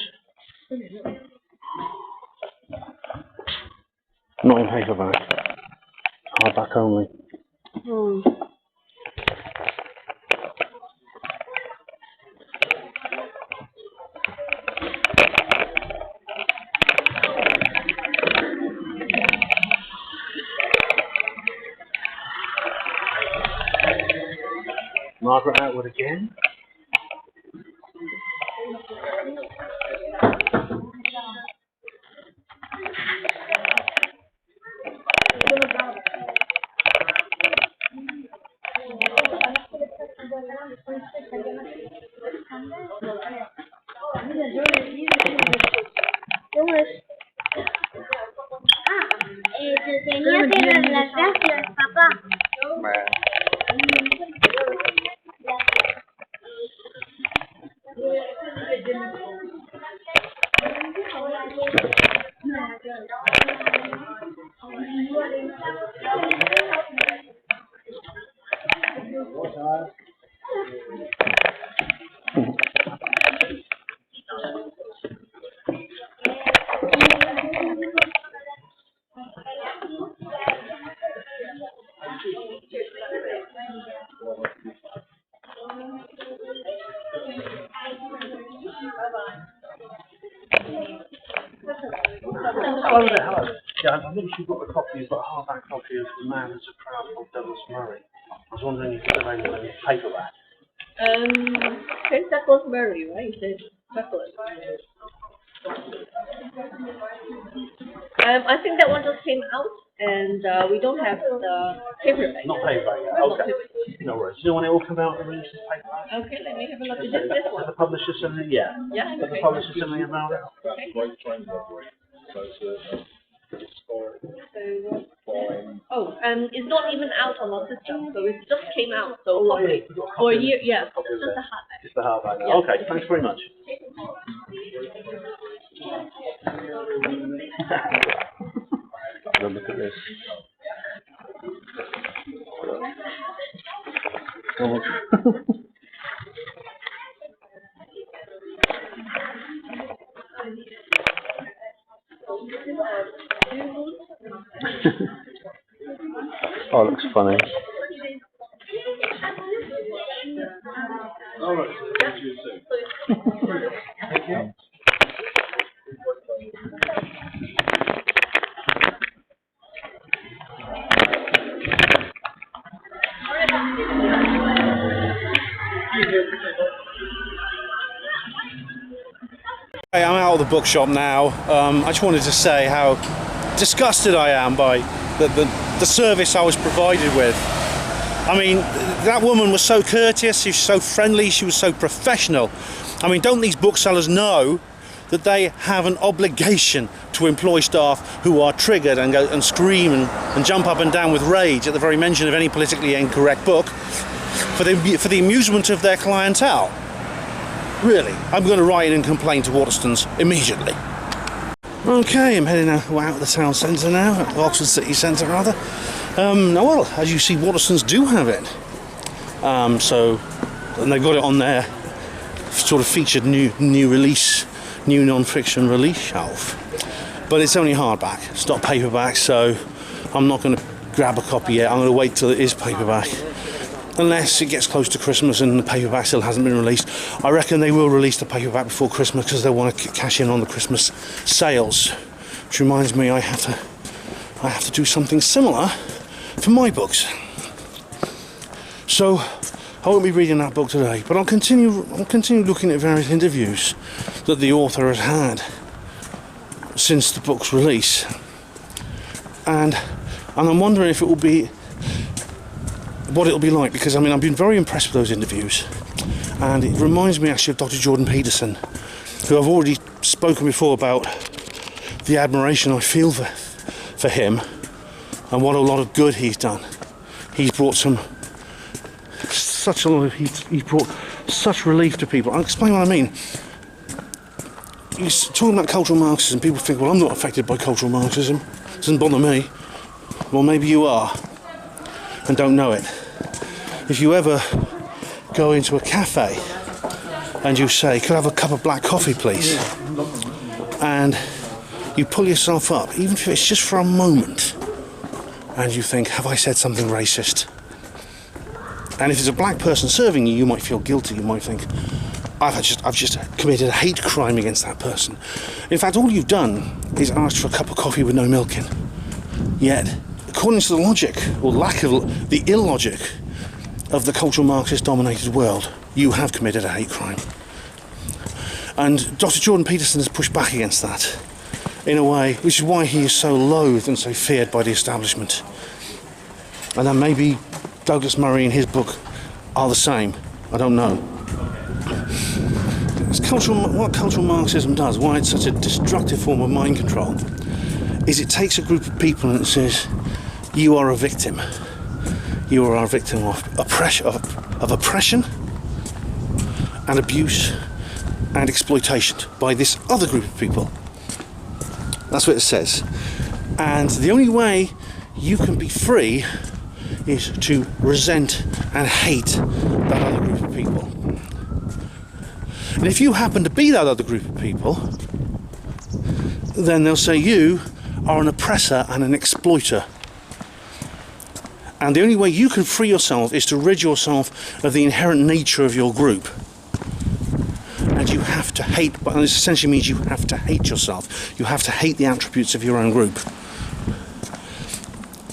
Not in paperback. Hardback only. Margaret Atwood again.
Tenía que ver las gracias, papá.
Hello there, hello. Yeah, I've literally got a copy, I've got a hardback copy of The Man Who's a Crown called Douglas Murray. I was wondering if it's available in paperback.
It's Douglas Murray, right? It says Douglas. I think that one just came out, and we don't have the paperback.
Not paperback, yeah. Okay. No worries. Do you know when it will come out and release as paperback?
Okay, let me have a look. Is it this one?
The publisher something? Yeah.
Yeah,
The
okay.
publisher something about it?
Okay. It's not even out on our system, so it just came out. So hopefully for a year, yeah, just a hardback.
It's the hardback.
Yeah.
Okay, thanks very much. Have a look at this. Oh, it looks funny. Hey, I'm out of the bookshop now. I just wanted to say how disgusted I am by the service I was provided with. I mean, that woman was so courteous, she was so friendly, she was so professional. I mean, don't these booksellers know that they have an obligation to employ staff who are triggered and go and scream and jump up and down with rage at the very mention of any politically incorrect book for the amusement of their clientele? Really, I'm going to write in and complain to Waterstones immediately. Okay, I'm heading out of the town centre now, Oxford City Centre rather. Now, well, as you see, Waterstones do have it. And they've got it on their sort of featured new release, new non-fiction release shelf. But it's only hardback, it's not paperback, so I'm not going to grab a copy yet. I'm going to wait till it is paperback. Unless it gets close to Christmas and the paperback still hasn't been released. I reckon they will release the paperback before Christmas because they want to cash in on the Christmas sales. Which reminds me, I have to do something similar for my books. So I won't be reading that book today, but I'll continue looking at various interviews that the author has had since the book's release, and I'm wondering if it will be what it'll be like, because I mean I've been very impressed with those interviews, and it reminds me actually of Dr. Jordan Peterson, who I've already spoken before about the admiration I feel for him and what a lot of good he's done. He's brought he's brought such relief to people. I'll explain what I mean. He's talking about cultural Marxism. People think, well, I'm not affected by cultural Marxism. It doesn't bother me. Well, maybe you are and don't know it. If you ever go into a cafe and you say, could I have a cup of black coffee, please? And you pull yourself up, even if it's just for a moment, and you think, have I said something racist? And if it's a black person serving you, you might feel guilty. You might think, I've just committed a hate crime against that person. In fact, all you've done is asked for a cup of coffee with no milk in. Yet, according to the logic, or lack of the illogic of the cultural Marxist-dominated world, you have committed a hate crime. And Dr. Jordan Peterson has pushed back against that in a way, which is why he is so loathed and so feared by the establishment. And then maybe Douglas Murray and his book are the same. I don't know. What cultural Marxism does, why it's such a destructive form of mind control, is it takes a group of people and it says, you are a victim. You are a victim of oppression and abuse and exploitation by this other group of people. That's what it says. And the only way you can be free is to resent and hate that other group of people. And if you happen to be that other group of people, then they'll say you are an oppressor and an exploiter. And the only way you can free yourself is to rid yourself of the inherent nature of your group. And you have to hate, and this essentially means you have to hate yourself. You have to hate the attributes of your own group.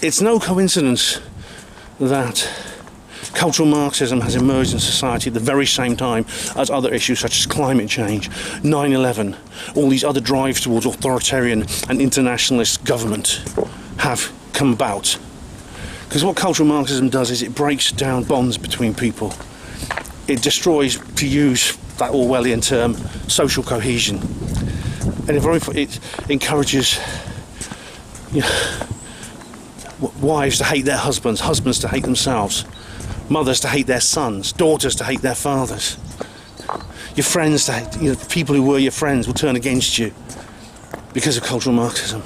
It's no coincidence that cultural Marxism has emerged in society at the very same time as other issues such as climate change, 9/11, all these other drives towards authoritarian and internationalist government have come about. Because what cultural Marxism does is it breaks down bonds between people. It destroys, to use that Orwellian term, social cohesion. And it encourages wives to hate their husbands, husbands to hate themselves, mothers to hate their sons, daughters to hate their fathers. Your friends to hate, people who were your friends will turn against you because of cultural Marxism,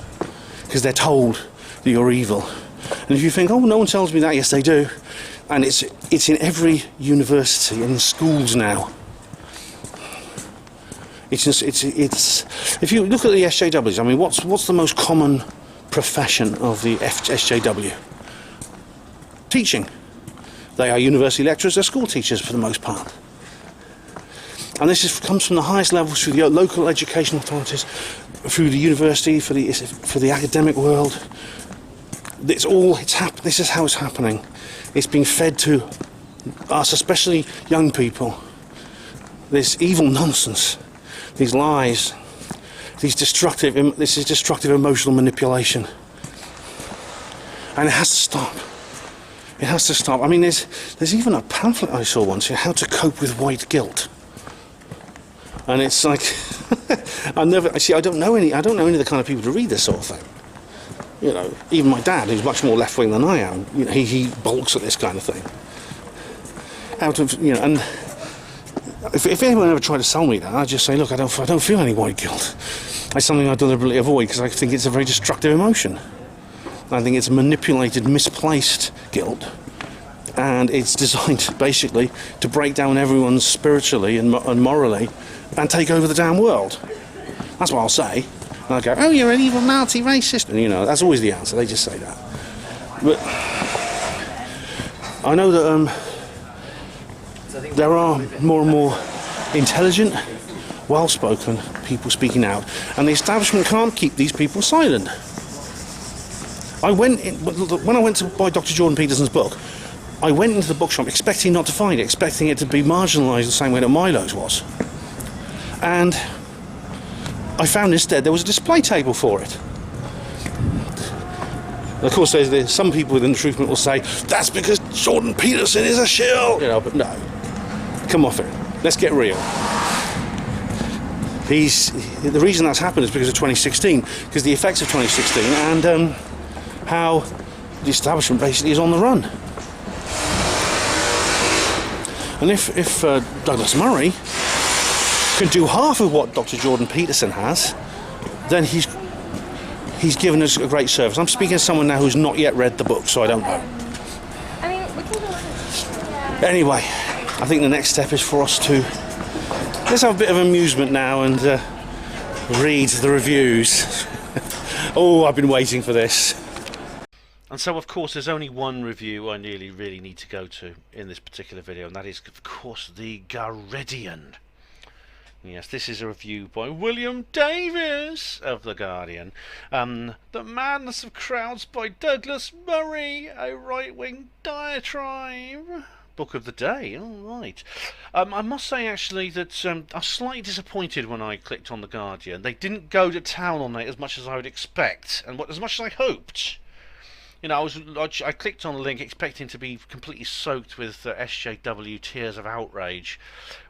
because they're told that you're evil. And if you think, oh, no one tells me that, yes, they do. And it's in every university and in schools now. It's if you look at the SJWs, I mean, what's the most common profession of the SJW? Teaching. They are university lecturers, they're school teachers for the most part. And this comes from the highest levels through the local education authorities, through the university, for the academic world. This is how it's happening. It's being fed to us, especially young people, this evil nonsense, these lies, this is destructive emotional manipulation. And it has to stop. It has to stop. I mean, there's even a pamphlet I saw once, how to cope with white guilt. And it's like, I don't know any of the kind of people to read this sort of thing. Even my dad, who's much more left-wing than I am, he balks at this kind of thing. And if anyone ever tried to sell me that, I'd just say, look, I don't feel any white guilt. It's something I deliberately avoid because I think it's a very destructive emotion. I think it's manipulated, misplaced guilt, and it's designed basically to break down everyone spiritually and morally and take over the damn world. That's what I'll say. And I'll go, oh, you're an evil Nazi racist. And, that's always the answer. They just say that. But I know that there are more and more intelligent, well-spoken people speaking out, and the establishment can't keep these people silent. When I went to buy Dr. Jordan Peterson's book, I went into the bookshop expecting not to find it, expecting it to be marginalised the same way that Milo's was. And I found instead there was a display table for it. And of course, there's some people within the truth movement will say, that's because Jordan Peterson is a shill! But no. Come off it. Let's get real. The reason that's happened is because of 2016, because the effects of 2016 and how the establishment basically is on the run. And if Douglas Murray can do half of what Dr. Jordan Peterson has, then he's given us a great service. I'm speaking to someone now who's not yet read the book, so I don't know.
I mean, we can go.
Anyway, I think the next step is for us to let's have a bit of amusement now and read the reviews. Oh, I've been waiting for this. And so, of course, there's only one review I really need to go to in this particular video, and that is, of course, The Guardian. Yes, this is a review by William Davis of The Guardian. The Madness of Crowds by Douglas Murray, a right-wing diatribe. Book of the day, all right. I must say, actually, that I was slightly disappointed when I clicked on The Guardian. They didn't go to town on it as much as I would expect, and as much as I hoped. You know, I clicked on the link expecting to be completely soaked with SJW tears of outrage,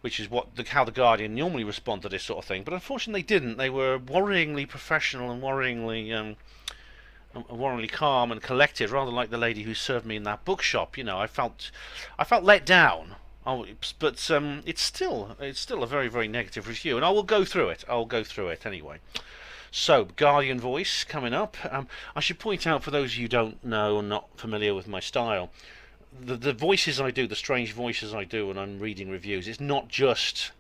which is how the Guardian normally respond to this sort of thing. But unfortunately, they didn't. They were worryingly professional and worryingly calm and collected, rather like the lady who served me in that bookshop. You know, I felt let down. But it's still a very negative review, and I will go through it. I'll go through it anyway. So, Guardian voice coming up. I should point out, for those of you who don't know or not familiar with my style, the voices I do, the strange voices I do when I'm reading reviews, it's not just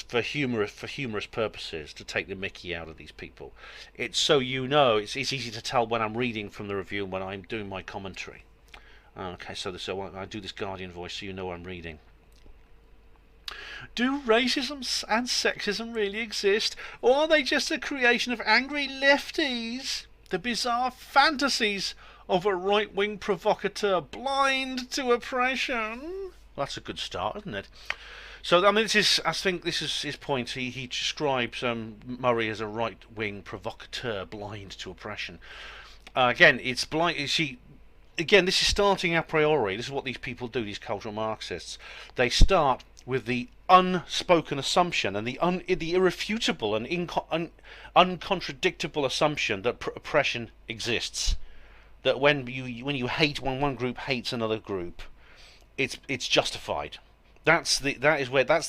for humorous purposes to take the mickey out of these people. It's so you know, it's easy to tell when I'm reading from the review and when I'm doing my commentary. Okay, so I do this Guardian voice so you know I'm reading. Do racism and sexism really exist, or are they just a creation of angry lefties? The bizarre fantasies of a right-wing provocateur blind to oppression? Well, that's a good start, isn't it? So, I mean, I think this is his point. He describes Murray as a right-wing provocateur blind to oppression. Again, it's blind. Again, this is starting a priori. This is what these people do, these cultural Marxists. They start with the unspoken assumption and the irrefutable and uncontradictable assumption that oppression exists. That when you hate one group hates another group, it's justified. That's the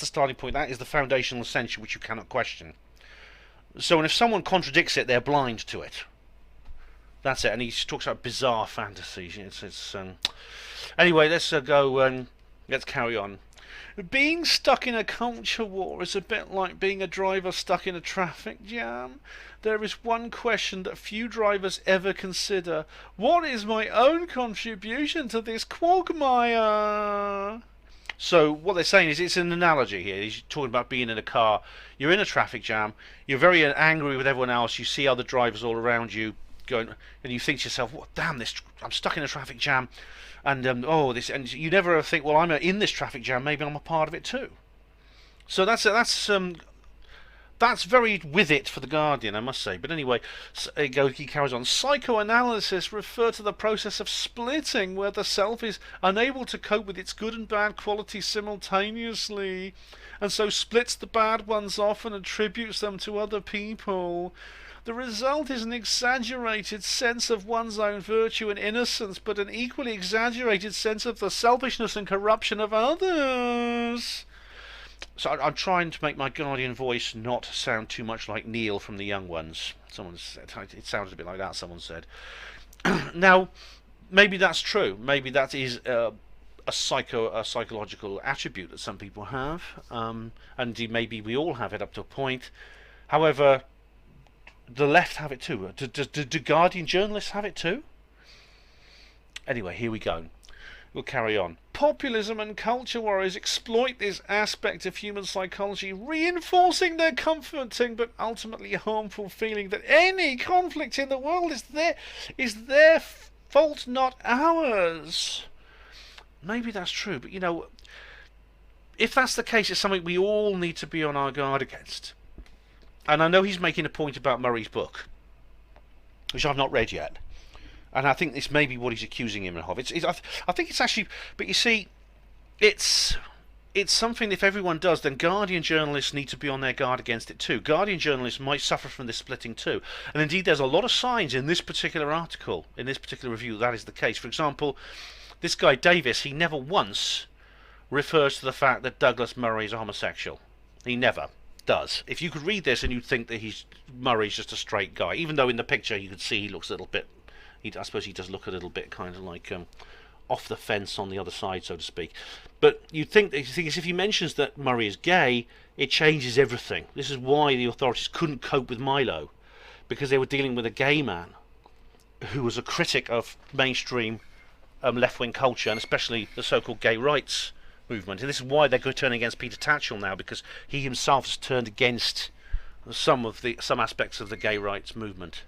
starting point. That is the foundational essential which you cannot question. So, and if someone contradicts it, they're blind to it. That's it. And he talks about bizarre fantasies. Anyway, let's go. Let's carry on. Being stuck in a culture war is a bit like being a driver stuck in a traffic jam. There is one question that few drivers ever consider. What is my own contribution to this quagmire? So what they're saying is it's an analogy here. He's talking about being in a car. You're in a traffic jam. You're very angry with everyone else. You see other drivers all around you going, and you think to yourself, "What? Damn this! I'm stuck in a traffic jam." And and you never ever think, well, I'm in this traffic jam. Maybe I'm a part of it too. So that's very with it for the Guardian, I must say. But anyway, he carries on. Psychoanalysis refer to the process of splitting, where the self is unable to cope with its good and bad qualities simultaneously, and so splits the bad ones off and attributes them to other people. The result is an exaggerated sense of one's own virtue and innocence, but an equally exaggerated sense of the selfishness and corruption of others. So I'm trying to make my Guardian voice not sound too much like Neil from The Young Ones. Someone said it sounded a bit like that. Someone said. Now, maybe that's true. Maybe that is a psychological attribute that some people have, and indeed maybe we all have it up to a point. However, the left have it too. Do Guardian journalists have it too? Anyway, here we go. We'll carry on. Populism and culture warriors exploit this aspect of human psychology, reinforcing their comforting but ultimately harmful feeling that any conflict in the world is their fault, not ours. Maybe that's true, but you know, if that's the case, it's something we all need to be on our guard against. And I know he's making a point about Murray's book, which I've not read yet. And I think this may be what he's accusing him of. I think it's actually... But you see, it's something if everyone does, then Guardian journalists need to be on their guard against it too. Guardian journalists might suffer from this splitting too. And indeed, there's a lot of signs in this particular article, in this particular review, that is the case. For example, this guy Davis, he never once refers to the fact that Douglas Murray is a homosexual. He never does. If you could read this and you'd think that Murray's just a straight guy, even though in the picture you could see he looks a little bit, I suppose he does look a little bit kind of like
off the fence on the other side, so to speak. But you'd think as if he mentions that Murray is gay, it changes everything. This is why the authorities couldn't cope with Milo, because they were dealing with a gay man who was a critic of mainstream left-wing culture, and especially the so-called gay rights movement. And this is why they're turning against Peter Tatchell now, because he himself has turned against some aspects of the gay rights movement.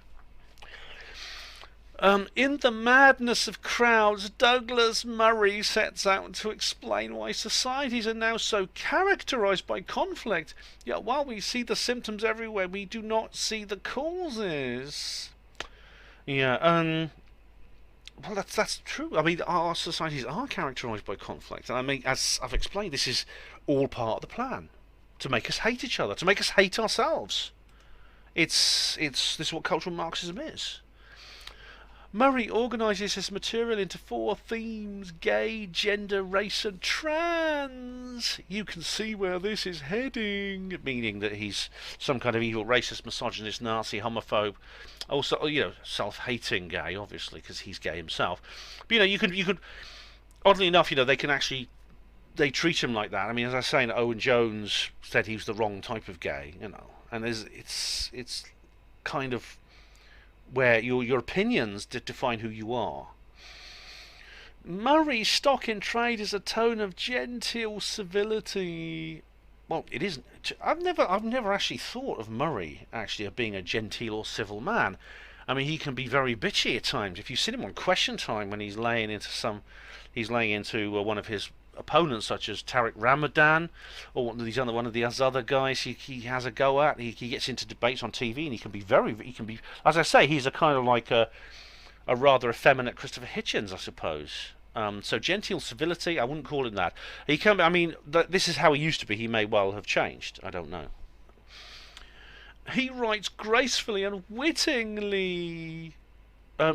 In the madness of crowds, Douglas Murray sets out to explain why societies are now so characterized by conflict, yet while we see the symptoms everywhere, we do not see the causes. Yeah, well, that's true. I mean, our societies are characterized by conflict, and I mean, as I've explained, this is all part of the plan to make us hate each other, to make us hate ourselves. This is what cultural Marxism is. Murray organises his material into 4 themes: gay, gender, race and trans. You can see where this is heading, meaning that he's some kind of evil, racist, misogynist, Nazi, homophobe. Also, self-hating gay, obviously, because he's gay himself. But, you could, oddly enough, they treat him like that. I mean, as I was saying, Owen Jones said he was the wrong type of gay, and it's kind of where your opinions define who you are. Murray's stock in trade is a tone of genteel civility. Well, it isn't. I've never actually thought of Murray actually of being a genteel or civil man. I mean, he can be very bitchy at times. If you see him on Question Time when he's laying into one of his opponents, such as Tariq Ramadan or one of these other guys he has a go at. He gets into debates on TV, and he can be, as I say, he's a kind of like a rather effeminate Christopher Hitchens, I suppose. So genteel civility, I wouldn't call him that. This is how he used to be. He may well have changed. I don't know. He writes gracefully and wittingly.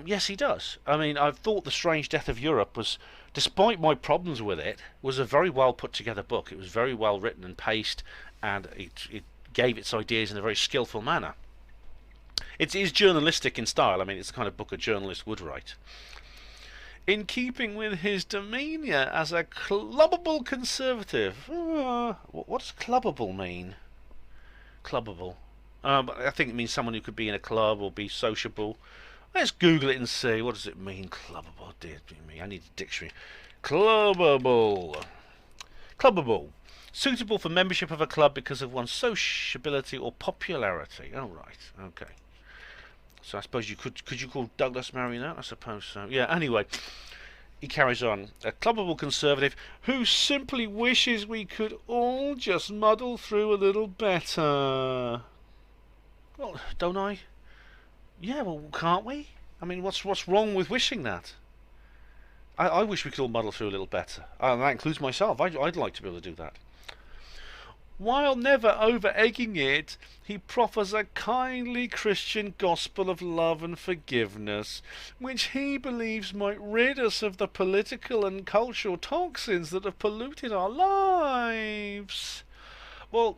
Yes, he does. I mean, I've thought The Strange Death of Europe was, despite my problems with it, was a very well put together book. It was very well written and paced, and it gave its ideas in a very skillful manner. It is journalistic in style. I mean, it's the kind of book a journalist would write. In keeping with his demeanour as a clubbable conservative. What does clubbable mean? Clubbable. I think it means someone who could be in a club or be sociable. Let's Google it and see. What does it mean? Clubbable. Dear me, I need a dictionary. Clubbable. Clubbable. Suitable for membership of a club because of one's sociability or popularity. Oh, right. Okay. So I suppose could you call Douglas Murray that? I suppose so. Yeah, anyway. He carries on. A clubbable conservative who simply wishes we could all just muddle through a little better. Well, don't I? Yeah, well, can't we? I mean, what's wrong with wishing that? I wish we could all muddle through a little better. And that includes myself. I'd like to be able to do that. While never over-egging it, he proffers a kindly Christian gospel of love and forgiveness, which he believes might rid us of the political and cultural toxins that have polluted our lives. Well,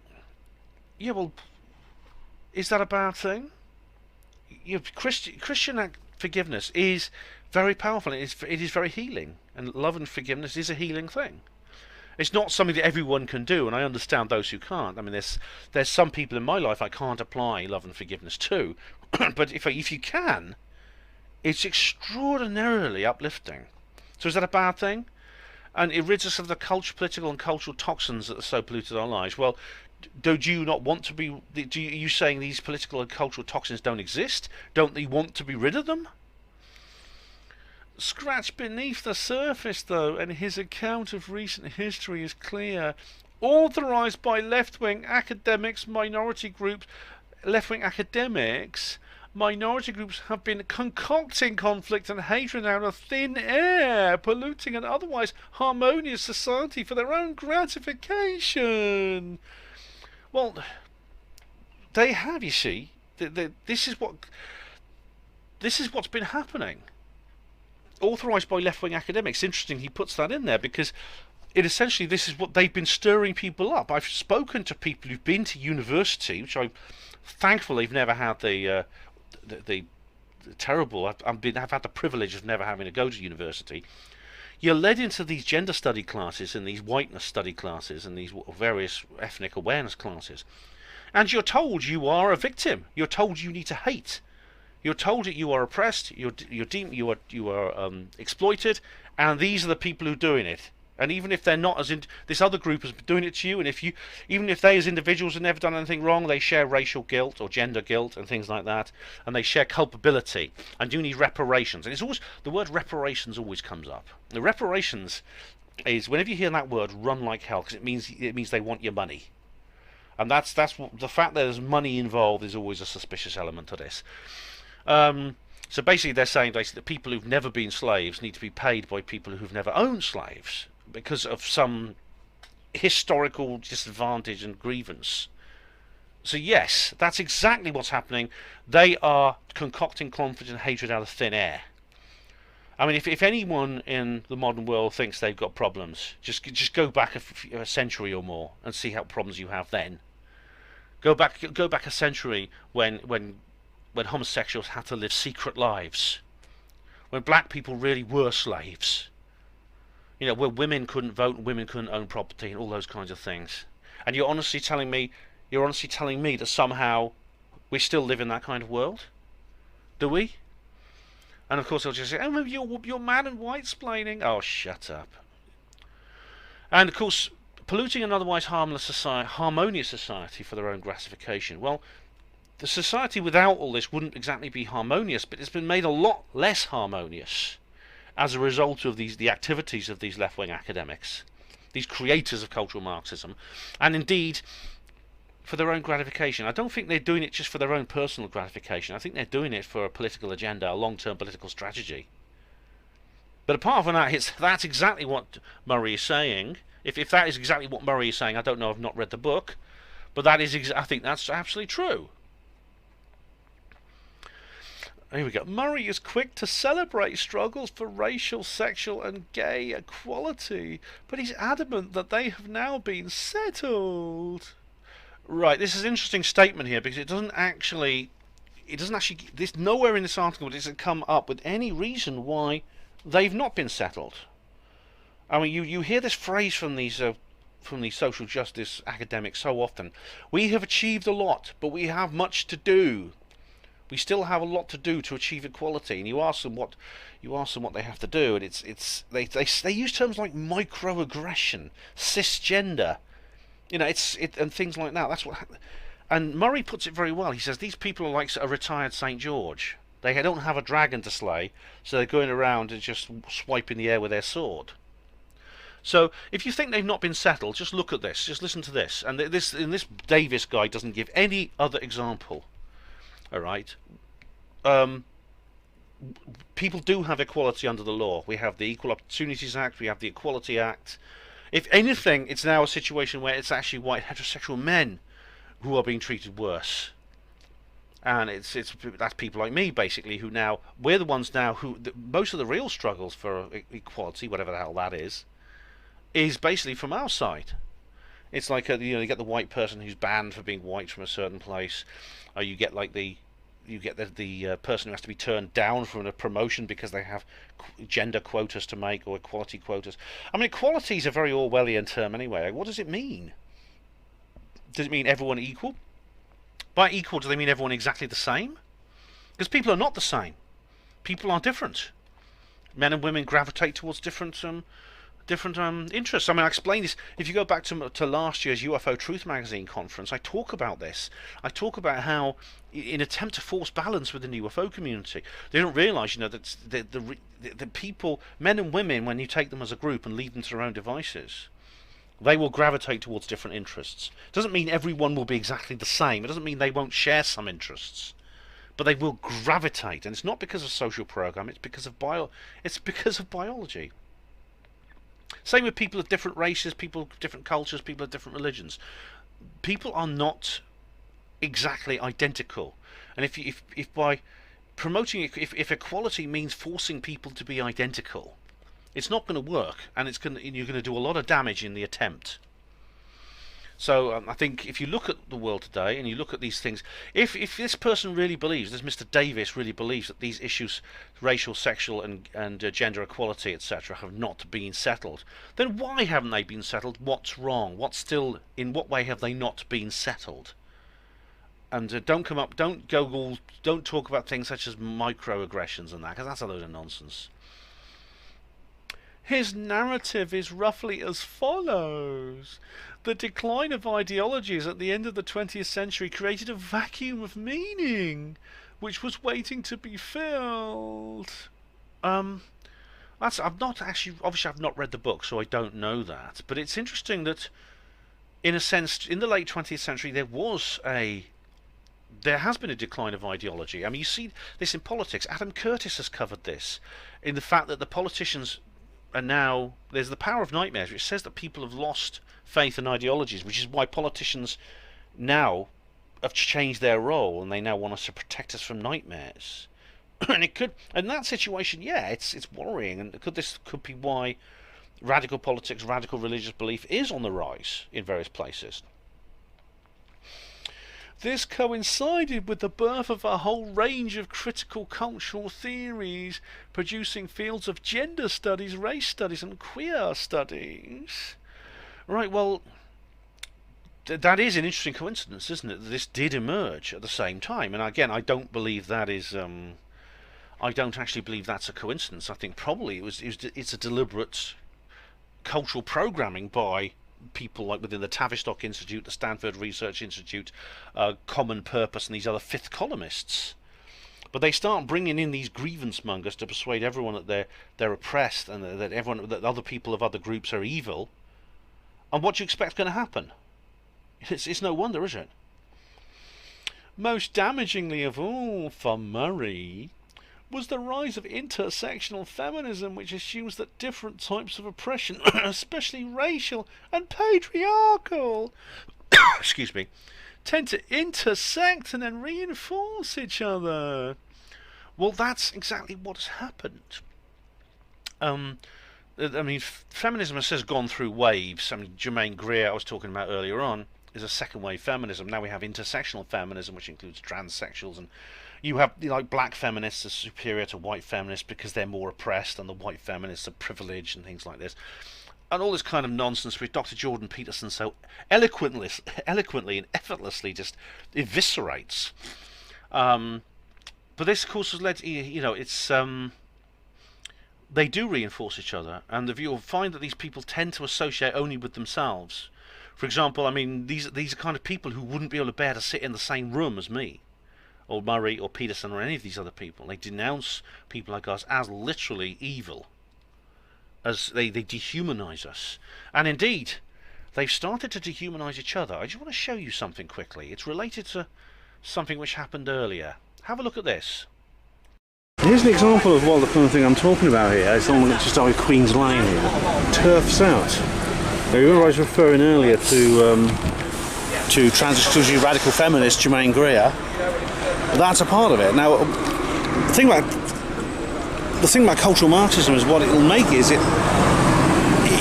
is that a bad thing? Christian forgiveness is very powerful. It is very healing, and love and forgiveness is a healing thing. It's not something that everyone can do, and I understand those who can't. I mean, there's some people in my life I can't apply love and forgiveness to, but if you can, it's extraordinarily uplifting. So is that a bad thing? And it rids us of the political and cultural toxins that have so polluted our lives. Well, do you not want to be? Are you saying these political and cultural toxins don't exist? Don't they want to be rid of them? Scratch beneath the surface, though, and his account of recent history is clear. Authorised by left-wing academics, minority groups have been concocting conflict and hatred out of thin air, polluting an otherwise harmonious society for their own gratification. Well, they have, you see. This is what's been happening. Authorised by left-wing academics. Interesting he puts that in there, because essentially this is what they've been stirring people up. I've spoken to people who've been to university, which I thankfully have never had the terrible. I've had the privilege of never having to go to university. you're led into these gender study classes and these whiteness study classes and these various ethnic awareness classes, and you're told you are a victim. You're told you need to hate. You're told that you are oppressed. You are exploited, and these are the people who are doing it. And even if they're not as in, this other group is doing it to you, and even if they as individuals have never done anything wrong, they share racial guilt or gender guilt and things like that, and they share culpability and do need reparations. And it's always, the word reparations always comes up. The reparations is, whenever you hear that word, run like hell, because it means they want your money. And that's what, the fact that there's money involved is always a suspicious element to this. So basically they're saying that people who've never been slaves need to be paid by people who've never owned slaves, because of some historical disadvantage and grievance. So yes, that's exactly what's happening. They are concocting conflict and hatred out of thin air. I mean, if anyone in the modern world thinks they've got problems, just go back a century or more and see how problems you have then. Go back a century when homosexuals had to live secret lives, when black people really were slaves. You know, where women couldn't vote and women couldn't own property and all those kinds of things. And you're honestly telling me that somehow we still live in that kind of world? Do we? And of course they'll just say, oh, you're mad and white-splaining. Oh, shut up. And of course, polluting an otherwise harmonious society for their own gratification. Well, the society without all this wouldn't exactly be harmonious, but it's been made a lot less harmonious as a result of the activities of these left-wing academics, these creators of cultural Marxism, and indeed for their own gratification. I don't think they're doing it just for their own personal gratification. I think they're doing it for a political agenda, a long-term political strategy. But apart from that, that's exactly what Murray is saying. If that is exactly what Murray is saying, I don't know, I've not read the book, but that is I think that's absolutely true. Here we go. Murray is quick to celebrate struggles for racial, sexual and gay equality, but he's adamant that they have now been settled. Right, this is an interesting statement here, because it doesn't actually, this nowhere in this article does it come up with any reason why they've not been settled. I mean, you hear this phrase from these social justice academics so often. We have achieved a lot, but we have much to do. We still have a lot to do to achieve equality. And you ask them what they have to do, and they use terms like microaggression, cisgender, you know, and things like that. That's what. And Murray puts it very well. He says these people are like a retired St. George. They don't have a dragon to slay, so they're going around and just swiping the air with their sword. So if you think they've not been settled, just look at this. Just listen to this. And this Davis guy doesn't give any other example. All right. People do have equality under the law. We have the Equal Opportunities Act. We have the Equality Act. If anything, it's now a situation where it's actually white heterosexual men who are being treated worse. And that's people like me, basically, who now, we're the ones now who, most of the real struggles for equality, whatever the hell that is basically from our side. It's like, you get the white person who's banned for being white from a certain place. You get like the person who has to be turned down from a promotion because they have gender quotas to make, or equality quotas. I mean, equality is a very Orwellian term anyway. What does it mean? Does it mean everyone equal? By equal, do they mean everyone exactly the same? Because people are not the same. People are different. Men and women gravitate towards different interests. I mean, I explained this. If you go back to last year's UFO Truth Magazine conference, I talk about this. I talk about how, in an attempt to force balance within the UFO community, they don't realise, that the people, men and women, when you take them as a group and leave them to their own devices, they will gravitate towards different interests. It doesn't mean everyone will be exactly the same. It doesn't mean they won't share some interests, but they will gravitate. And it's not because of social program. It's because of biology. Same with people of different races, people of different cultures, people of different religions. People are not exactly identical. And if by promoting, if equality means forcing people to be identical, it's not going to work, and you're going to do a lot of damage in the attempt. So I think if you look at the world today and you look at these things, if this person really believes, this Mr. Davis really believes that these issues, racial, sexual, and gender equality, etc., have not been settled, then why haven't they been settled? What's wrong? In what way have they not been settled? And don't talk about things such as microaggressions and that, because that's a load of nonsense. His narrative is roughly as follows. The decline of ideologies at the end of the 20th century created a vacuum of meaning, which was waiting to be filled. I've not actually, obviously I've not read the book, so I don't know that. But it's interesting that, in a sense, in the late 20th century, there has been a decline of ideology. I mean, you see this in politics. Adam Curtis has covered this, in the fact that the politicians are now, there's the power of nightmares, which says that people have lost faith in ideologies, which is why politicians now have changed their role, and they now want us to protect us from nightmares. And in that situation, yeah, it's worrying, and this could be why radical politics, radical religious belief is on the rise in various places. This coincided with the birth of a whole range of critical cultural theories, producing fields of gender studies, race studies, and queer studies. Right, well, that is an interesting coincidence, isn't it? This did emerge at the same time, and again, I don't believe that is. I don't actually believe that's a coincidence. I think probably it's a deliberate cultural programming by people like within the Tavistock Institute, the Stanford Research Institute, Common Purpose, and these other fifth columnists. But they start bringing in these grievance mongers to persuade everyone that they're oppressed and that other people of other groups are evil. And what do you expect going to happen? It's no wonder, is it? Most damagingly of all for Murray was the rise of intersectional feminism, which assumes that different types of oppression, especially racial and patriarchal, excuse me, tend to intersect and then reinforce each other. Well, that's exactly what has happened. I mean, feminism has gone through waves. I mean, Germaine Greer, I was talking about earlier on, is a second wave feminism. Now we have intersectional feminism, which includes transsexuals, and you have black feminists are superior to white feminists because they're more oppressed, and the white feminists are privileged and things like this, and all this kind of nonsense which Dr. Jordan Peterson so eloquently and effortlessly just eviscerates. But this, of course, has led to, it's they do reinforce each other, and you'll find that these people tend to associate only with themselves. For example, I mean, these are kind of people who wouldn't be able to bear to sit in the same room as me, or Murray, or Peterson, or any of these other people. They denounce people like us as literally evil, as they dehumanize us. And indeed, they've started to dehumanize each other. I just want to show you something quickly. It's related to something which happened earlier. Have a look at this.
Here's an example of what the kind of thing I'm talking about here. It's on just over Queen's Lane here. Turf's out. Now, remember I was referring earlier to trans-exclusionary radical feminist Germaine Greer. That's a part of it. Now, the thing about cultural Marxism is what it will make is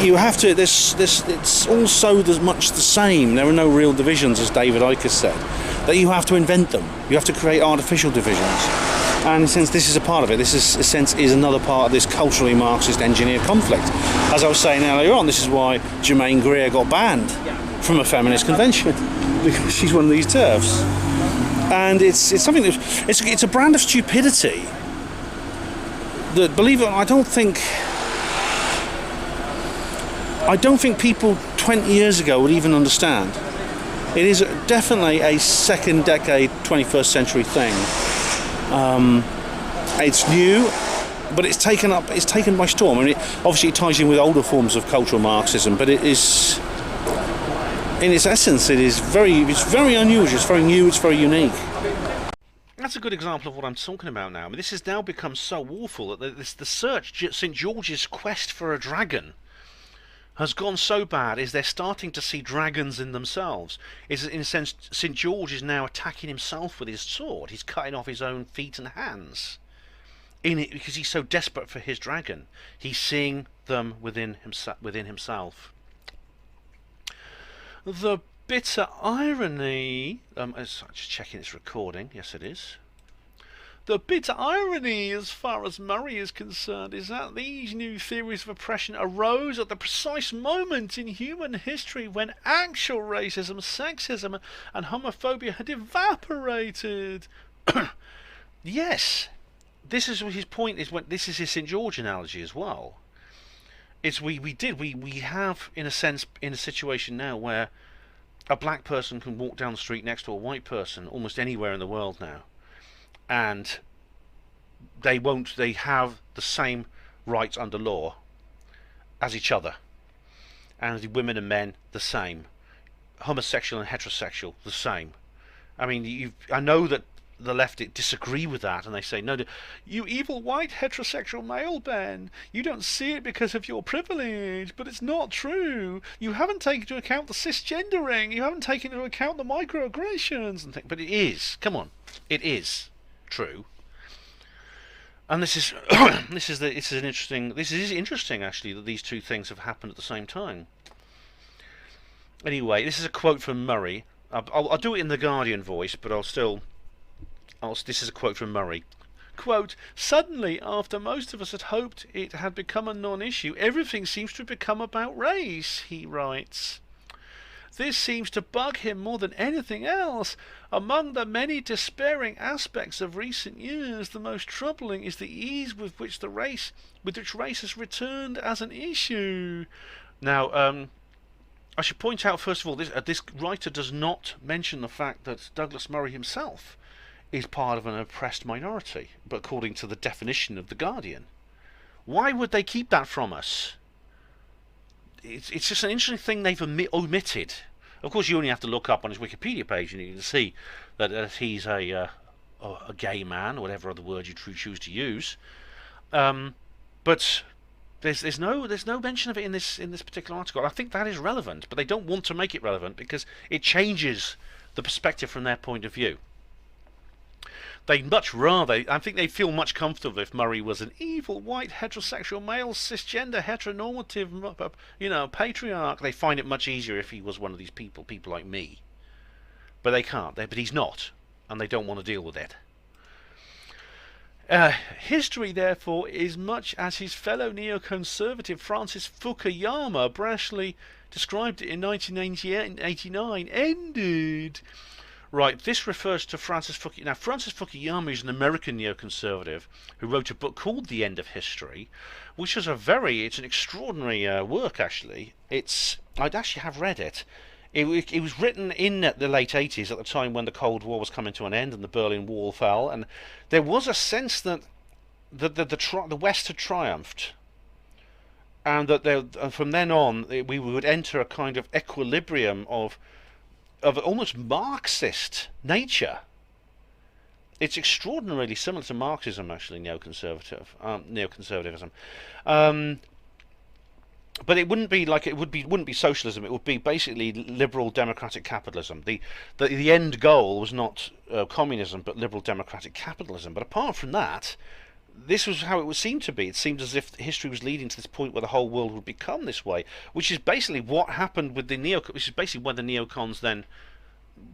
you have to. It's all so much the same. There are no real divisions, as David Icke has said. That you have to invent them. You have to create artificial divisions. And since this is a part of it, this is, in a sense, is another part of this culturally Marxist engineered conflict. As I was saying earlier on, this is why Germaine Greer got banned from a feminist convention, because she's one of these turfs. And it's something that it's a brand of stupidity that, believe it or not, I don't think people 20 years ago would even understand. It is definitely a second decade 21st century thing. It's new, but it's taken by storm. I mean, obviously it ties in with older forms of cultural Marxism, but it is, in its essence, it's very unusual, it's very new, it's very unique.
That's a good example of what I'm talking about now. I mean, this has now become so awful that the search, St. George's quest for a dragon, has gone so bad is they're starting to see dragons in themselves. Is in a sense, St. George is now attacking himself with his sword. He's cutting off his own feet and hands in it because he's so desperate for his dragon. He's seeing them within himself. The bitter irony... just checking it's recording. Yes, it is. The bitter irony, as far as Murray is concerned, is that these new theories of oppression arose at the precise moment in human history when actual racism, sexism, and homophobia had evaporated. Yes, this is his point. This is his St. George analogy as well. It's we have, in a sense, in a situation now where a black person can walk down the street next to a white person almost anywhere in the world now, and they have the same rights under law as each other, and the women and men the same, homosexual and heterosexual the same. I mean, I know that the left disagree with that, and they say, no, you evil white heterosexual male, Ben, you don't see it because of your privilege, but it's not true. You haven't taken into account the cisgendering, you haven't taken into account the microaggressions and things. But it is, come on, it is true. And this is this is interesting actually, that these two things have happened at the same time. Anyway, this is a quote from Murray. I'll do it in the Guardian voice, but this is a quote from Murray. Quote, "Suddenly, after most of us had hoped it had become a non-issue, everything seems to have become about race," he writes. "This seems to bug him more than anything else. Among the many despairing aspects of recent years, the most troubling is the ease with which race has returned as an issue." Now, I should point out first of all, this writer does not mention the fact that Douglas Murray himself is part of an oppressed minority, but according to the definition of The Guardian. Why would they keep that from us? It's just an interesting thing they've omitted. Of course, you only have to look up on his Wikipedia page and you can see that he's a gay man, or whatever other word you choose to use. But there's no mention of it in this particular article. I think that is relevant, but they don't want to make it relevant because it changes the perspective from their point of view. They'd much rather, I think they feel much comfortable if Murray was an evil, white, heterosexual, male, cisgender, heteronormative, patriarch. They find it much easier if he was one of these people like me. But they can't. But he's not, and they don't want to deal with it. History, therefore, is much as his fellow neoconservative Francis Fukuyama brashly described it in 1989, ended. Right, this refers to Francis Fukuyama. Now, Francis Fukuyama is an American neoconservative who wrote a book called The End of History, which is it's an extraordinary work, actually. I'd actually have read it. It was written in the late 80s, at the time when the Cold War was coming to an end and the Berlin Wall fell, and there was a sense that the West had triumphed, and that from then on we would enter a kind of equilibrium of almost Marxist nature. It's extraordinarily similar to Marxism, actually, neoconservatism. But it wouldn't be like wouldn't be socialism. It would be basically liberal democratic capitalism. The end goal was not communism, but liberal democratic capitalism. But apart from that, this was how it would seem to be. It seemed as if history was leading to this point where the whole world would become this way, which is basically what happened with the which is basically when the neocons then.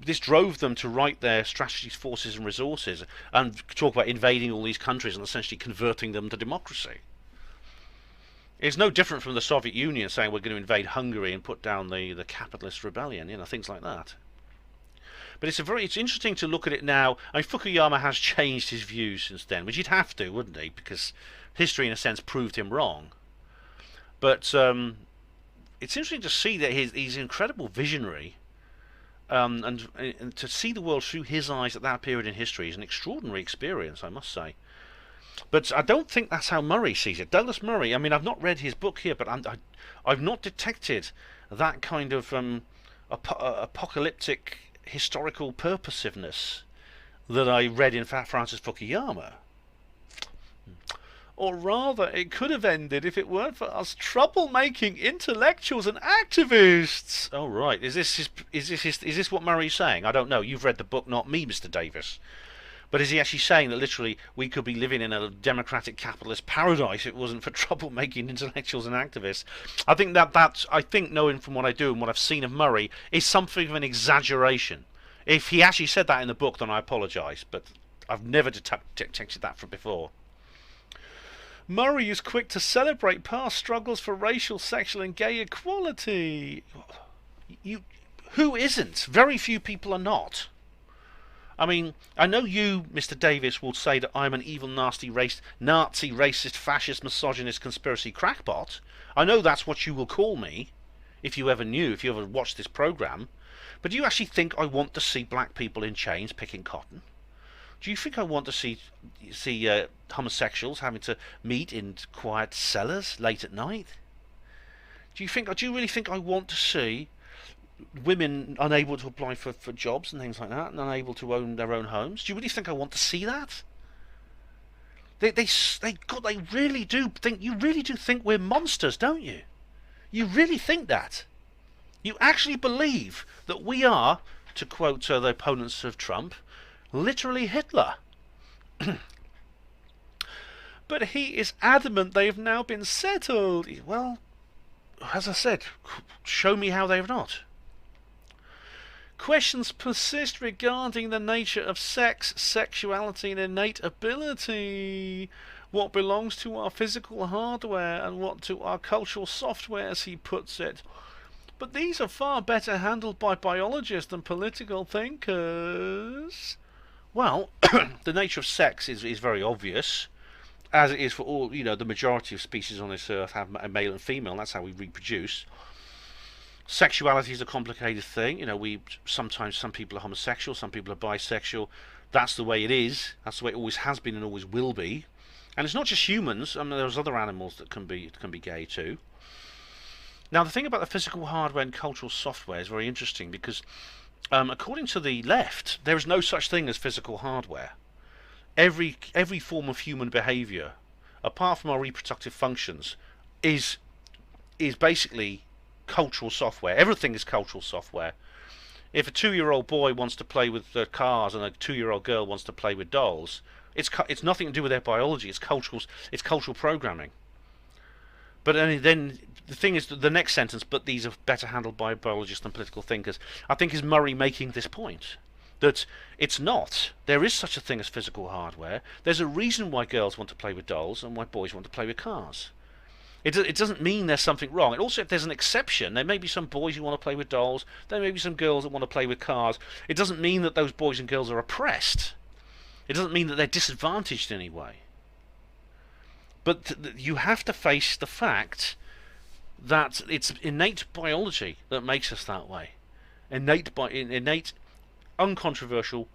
This drove them to write their strategies, forces, and resources, and talk about invading all these countries and essentially converting them to democracy. It's no different from the Soviet Union saying we're going to invade Hungary and put down the capitalist rebellion, things like that. But it's interesting to look at it now. I mean, Fukuyama has changed his views since then, which he'd have to, wouldn't he? Because history, in a sense, proved him wrong. But it's interesting to see that he's an incredible visionary, and to see the world through his eyes at that period in history is an extraordinary experience, I must say. But I don't think that's how Murray sees it. Douglas Murray, I mean, I've not read his book here, but I've not detected that kind of apocalyptic historical purposiveness that I read in Francis Fukuyama. Or rather, it could have ended if it weren't for us troublemaking intellectuals and activists. Oh, is this what Murray's saying? I don't know. You've read the book, not me, Mr. Davis. But is he actually saying that literally we could be living in a democratic capitalist paradise if it wasn't for troublemaking intellectuals and activists? I think knowing from what I do and what I've seen of Murray is something of an exaggeration. If he actually said that in the book, then I apologise, but I've never detected that from before. Murray is quick to celebrate past struggles for racial, sexual and gay equality. Who isn't? Very few people are not. I mean, I know you, Mr. Davis, will say that I'm an evil, nasty, Nazi, racist, fascist, misogynist, conspiracy crackpot. I know that's what you will call me, if you ever watched this programme. But do you actually think I want to see black people in chains picking cotton? Do you think I want to see homosexuals having to meet in quiet cellars late at night? Do you really think I want to see women unable to apply for jobs and things like that, and unable to own their own homes? Do you really think I want to see that? They really do think, you really do think we're monsters, don't you? You really think that? You actually believe that we are, to quote the opponents of Trump, literally Hitler. But he is adamant they have now been settled. Well, as I said, show me how they have not. Questions persist regarding the nature of sex, sexuality and innate ability. What belongs to our physical hardware and what to our cultural software, as he puts it. But these are far better handled by biologists than political thinkers. Well, the nature of sex is very obvious, as it is for all, the majority of species on this earth have a male and female, and that's how we reproduce. Sexuality is a complicated thing. Sometimes some people are homosexual, some people are bisexual. That's the way it is. That's the way it always has been and always will be. And it's not just humans. I mean, there's other animals that can be gay too. Now, the thing about the physical hardware and cultural software is very interesting because, according to the left, there is no such thing as physical hardware. Every form of human behaviour, apart from our reproductive functions, is basically cultural software. Everything is cultural software. If a 2-year-old boy wants to play with cars and a 2-year-old girl wants to play with dolls, it's nothing to do with their biology. It's cultural programming. But then the thing is, the next sentence, but these are better handled by biologists than political thinkers, I think is Murray making this point. That it's not. There is such a thing as physical hardware. There's a reason why girls want to play with dolls and why boys want to play with cars. It doesn't mean there's something wrong. And also, if there's an exception, there may be some boys who want to play with dolls, there may be some girls that want to play with cars. It doesn't mean that those boys and girls are oppressed. It doesn't mean that they're disadvantaged in any way. But you have to face the fact that it's innate biology that makes us that way. Innate, uncontroversial,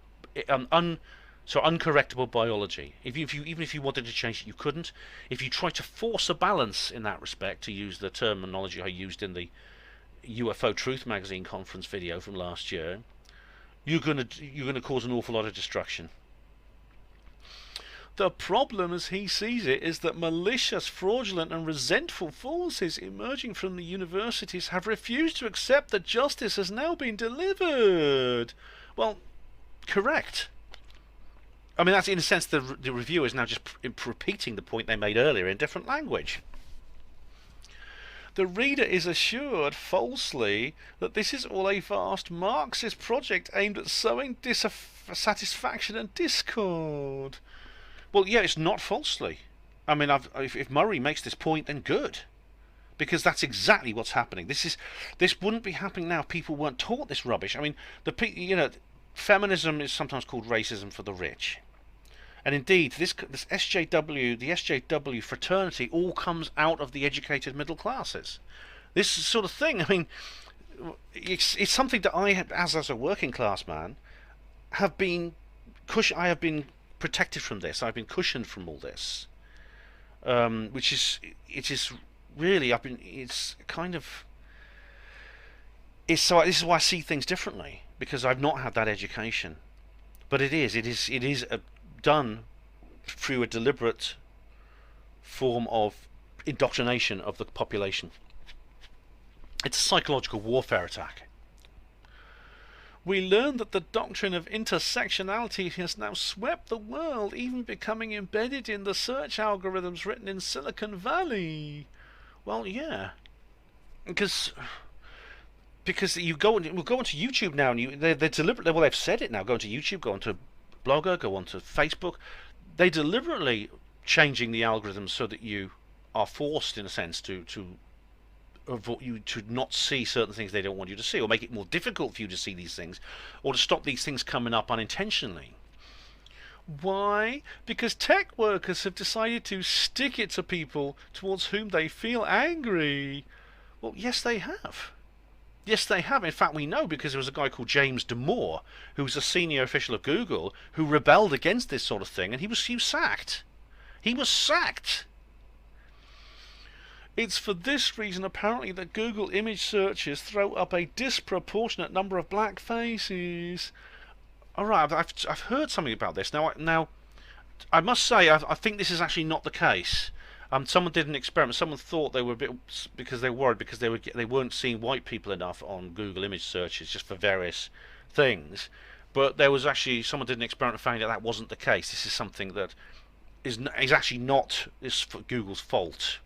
uncorrectable biology. Even if you wanted to change it, you couldn't. If you try to force a balance in that respect, to use the terminology I used in the UFO Truth Magazine conference video from last year, you're gonna cause an awful lot of destruction. The problem, as he sees it, is that malicious, fraudulent and resentful forces emerging from the universities have refused to accept that justice has now been delivered. Well, correct. I mean, that's in a sense the reviewer is now just repeating the point they made earlier in different language. The reader is assured, falsely, that this is all a vast Marxist project aimed at sowing dissatisfaction and discord. Well, yeah, it's not falsely. I mean, if Murray makes this point, then good, because that's exactly what's happening. This wouldn't be happening now if people weren't taught this rubbish. I mean, feminism is sometimes called racism for the rich, and indeed, this SJW, the SJW fraternity, all comes out of the educated middle classes. This sort of thing. I mean, it's something that I, as a working class man, have been protected from this. I've been cushioned from all this, this is why I see things differently, because I've not had that education. But it is done through a deliberate form of indoctrination of the population. It's a psychological warfare attack. We learn that the doctrine of intersectionality has now swept the world, even becoming embedded in the search algorithms written in Silicon Valley. Well, yeah, because you we'll go onto YouTube now, and they're deliberately, well, they've said it now. Go onto YouTube, go onto Blogger, go onto Facebook. They deliberately changing the algorithms so that you are forced, in a sense, to avoid you to not see certain things they don't want you to see, or make it more difficult for you to see these things, or to stop these things coming up unintentionally. Why? Because tech workers have decided to stick it to people towards whom they feel angry. Well, yes, they have. Yes, they have. In fact, we know because there was a guy called James Damore, who was a senior official of Google, who rebelled against this sort of thing, and he was sacked. He was sacked. It's for this reason, apparently, that Google image searches throw up a disproportionate number of black faces. Alright, I've heard something about this. Now, I must say, I think this is actually not the case. Someone did an experiment. Someone thought they were a bit, because they were worried because they weren't seeing white people enough on Google image searches just for various things. But there was actually, someone did an experiment and found out that wasn't the case. This is something that is actually not for Google's fault.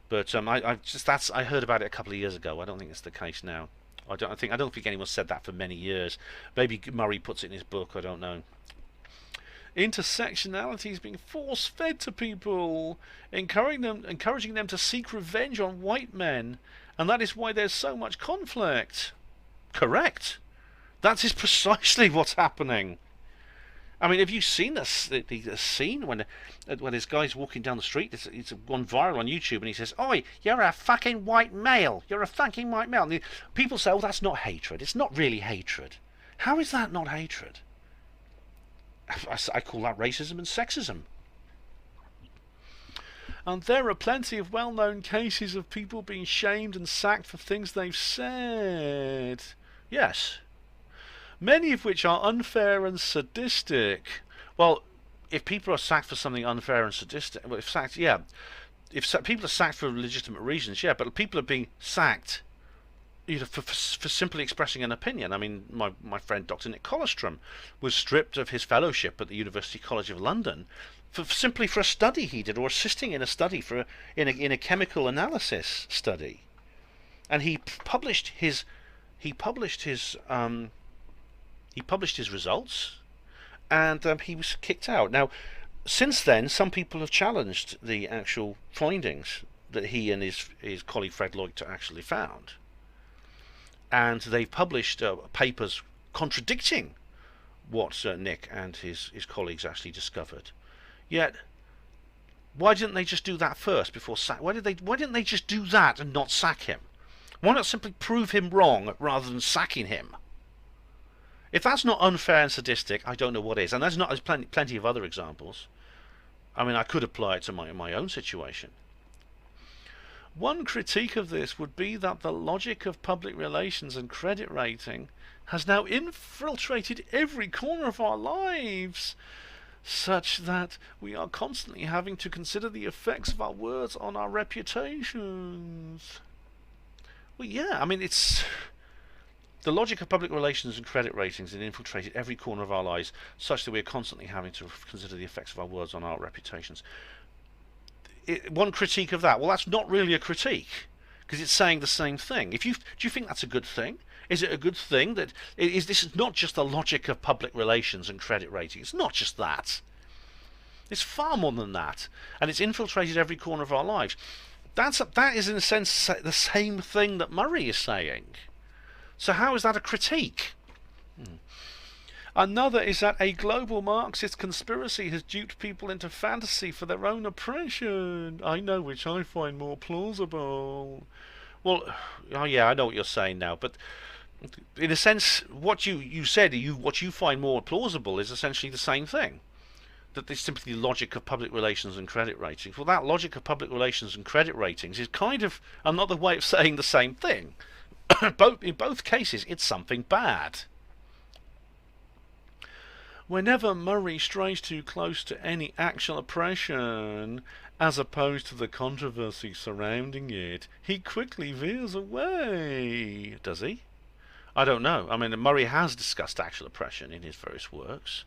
But I heard about it a couple of years ago. I don't think it's the case now. I don't think anyone said that for many years. Maybe Murray puts it in his book. I don't know. Intersectionality is being force-fed to people, encouraging them to seek revenge on white men, and that is why there's so much conflict. Correct. That is precisely what's happening. I mean, have you seen the scene when this guy's walking down the street? It's gone viral on YouTube, and he says, "Oi, you're a fucking white male. You're a fucking white male." And people say, "Oh, that's not hatred. It's not really hatred." How is that not hatred? I call that racism and sexism. And there are plenty of well-known cases of people being shamed and sacked for things they've said. Yes. Many of which are unfair and sadistic. Well, if people are sacked for something unfair and sadistic, well, if people are sacked for legitimate reasons, yeah, but people are being sacked, for simply expressing an opinion. I mean, my friend Dr. Nick Colostrum was stripped of his fellowship at the University College of London simply for a study he did, or assisting in a study in a chemical analysis study, and he published his results, and he was kicked out. Now, since then, some people have challenged the actual findings that he and his colleague Fred Leuchter actually found, and they've published papers contradicting what Nick and his colleagues actually discovered. Yet, why didn't they just do that first before sack? Why didn't they just do that and not sack him? Why not simply prove him wrong rather than sacking him? If that's not unfair and sadistic, I don't know what is. And there's plenty of other examples. I mean, I could apply it to my own situation. One critique of this would be that the logic of public relations and credit rating has now infiltrated every corner of our lives, such that we are constantly having to consider the effects of our words on our reputations. Well, yeah, I mean, it's the logic of public relations and credit ratings has infiltrated every corner of our lives, such that we are constantly having to consider the effects of our words on our reputations. One critique of that, well, that's not really a critique, because it's saying the same thing. Do you think that's a good thing? Is it a good thing that this is not just the logic of public relations and credit rating? It's not just that. It's far more than that, and it's infiltrated every corner of our lives. That is in a sense the same thing that Murray is saying. So how is that a critique? Another is that a global Marxist conspiracy has duped people into fantasy for their own oppression. I know which I find more plausible. Well, oh yeah, I know what you're saying now, but in a sense, what you said, what you find more plausible is essentially the same thing. That it's simply the logic of public relations and credit ratings. Well, that logic of public relations and credit ratings is kind of another way of saying the same thing. In both cases, it's something bad. Whenever Murray strays too close to any actual oppression, as opposed to the controversy surrounding it, he quickly veers away. Does he? I don't know. I mean, Murray has discussed actual oppression in his various works.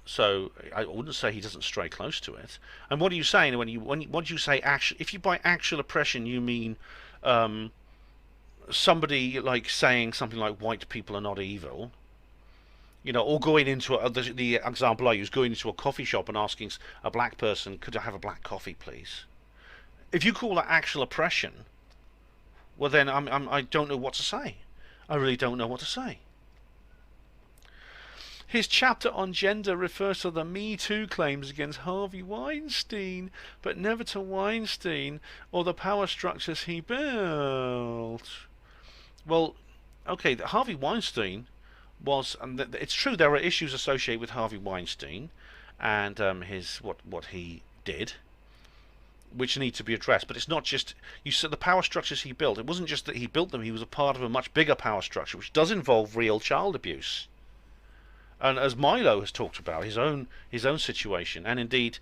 So I wouldn't say he doesn't stray close to it. And what are you saying when you say actual? If you by actual oppression you mean somebody like saying something like white people are not evil, or going into the example I use, going into a coffee shop and asking a black person, "Could I have a black coffee, please?" If you call that actual oppression, well then I don't know what to say. I really don't know what to say. His chapter on gender refers to the Me Too claims against Harvey Weinstein, but never to Weinstein or the power structures he built. Well, okay, Harvey Weinstein was, and it's true there are issues associated with Harvey Weinstein and his what he did, which need to be addressed. But it's not just, you said the power structures he built. It wasn't just that he built them; he was a part of a much bigger power structure, which does involve real child abuse. And as Milo has talked about his own situation, and indeed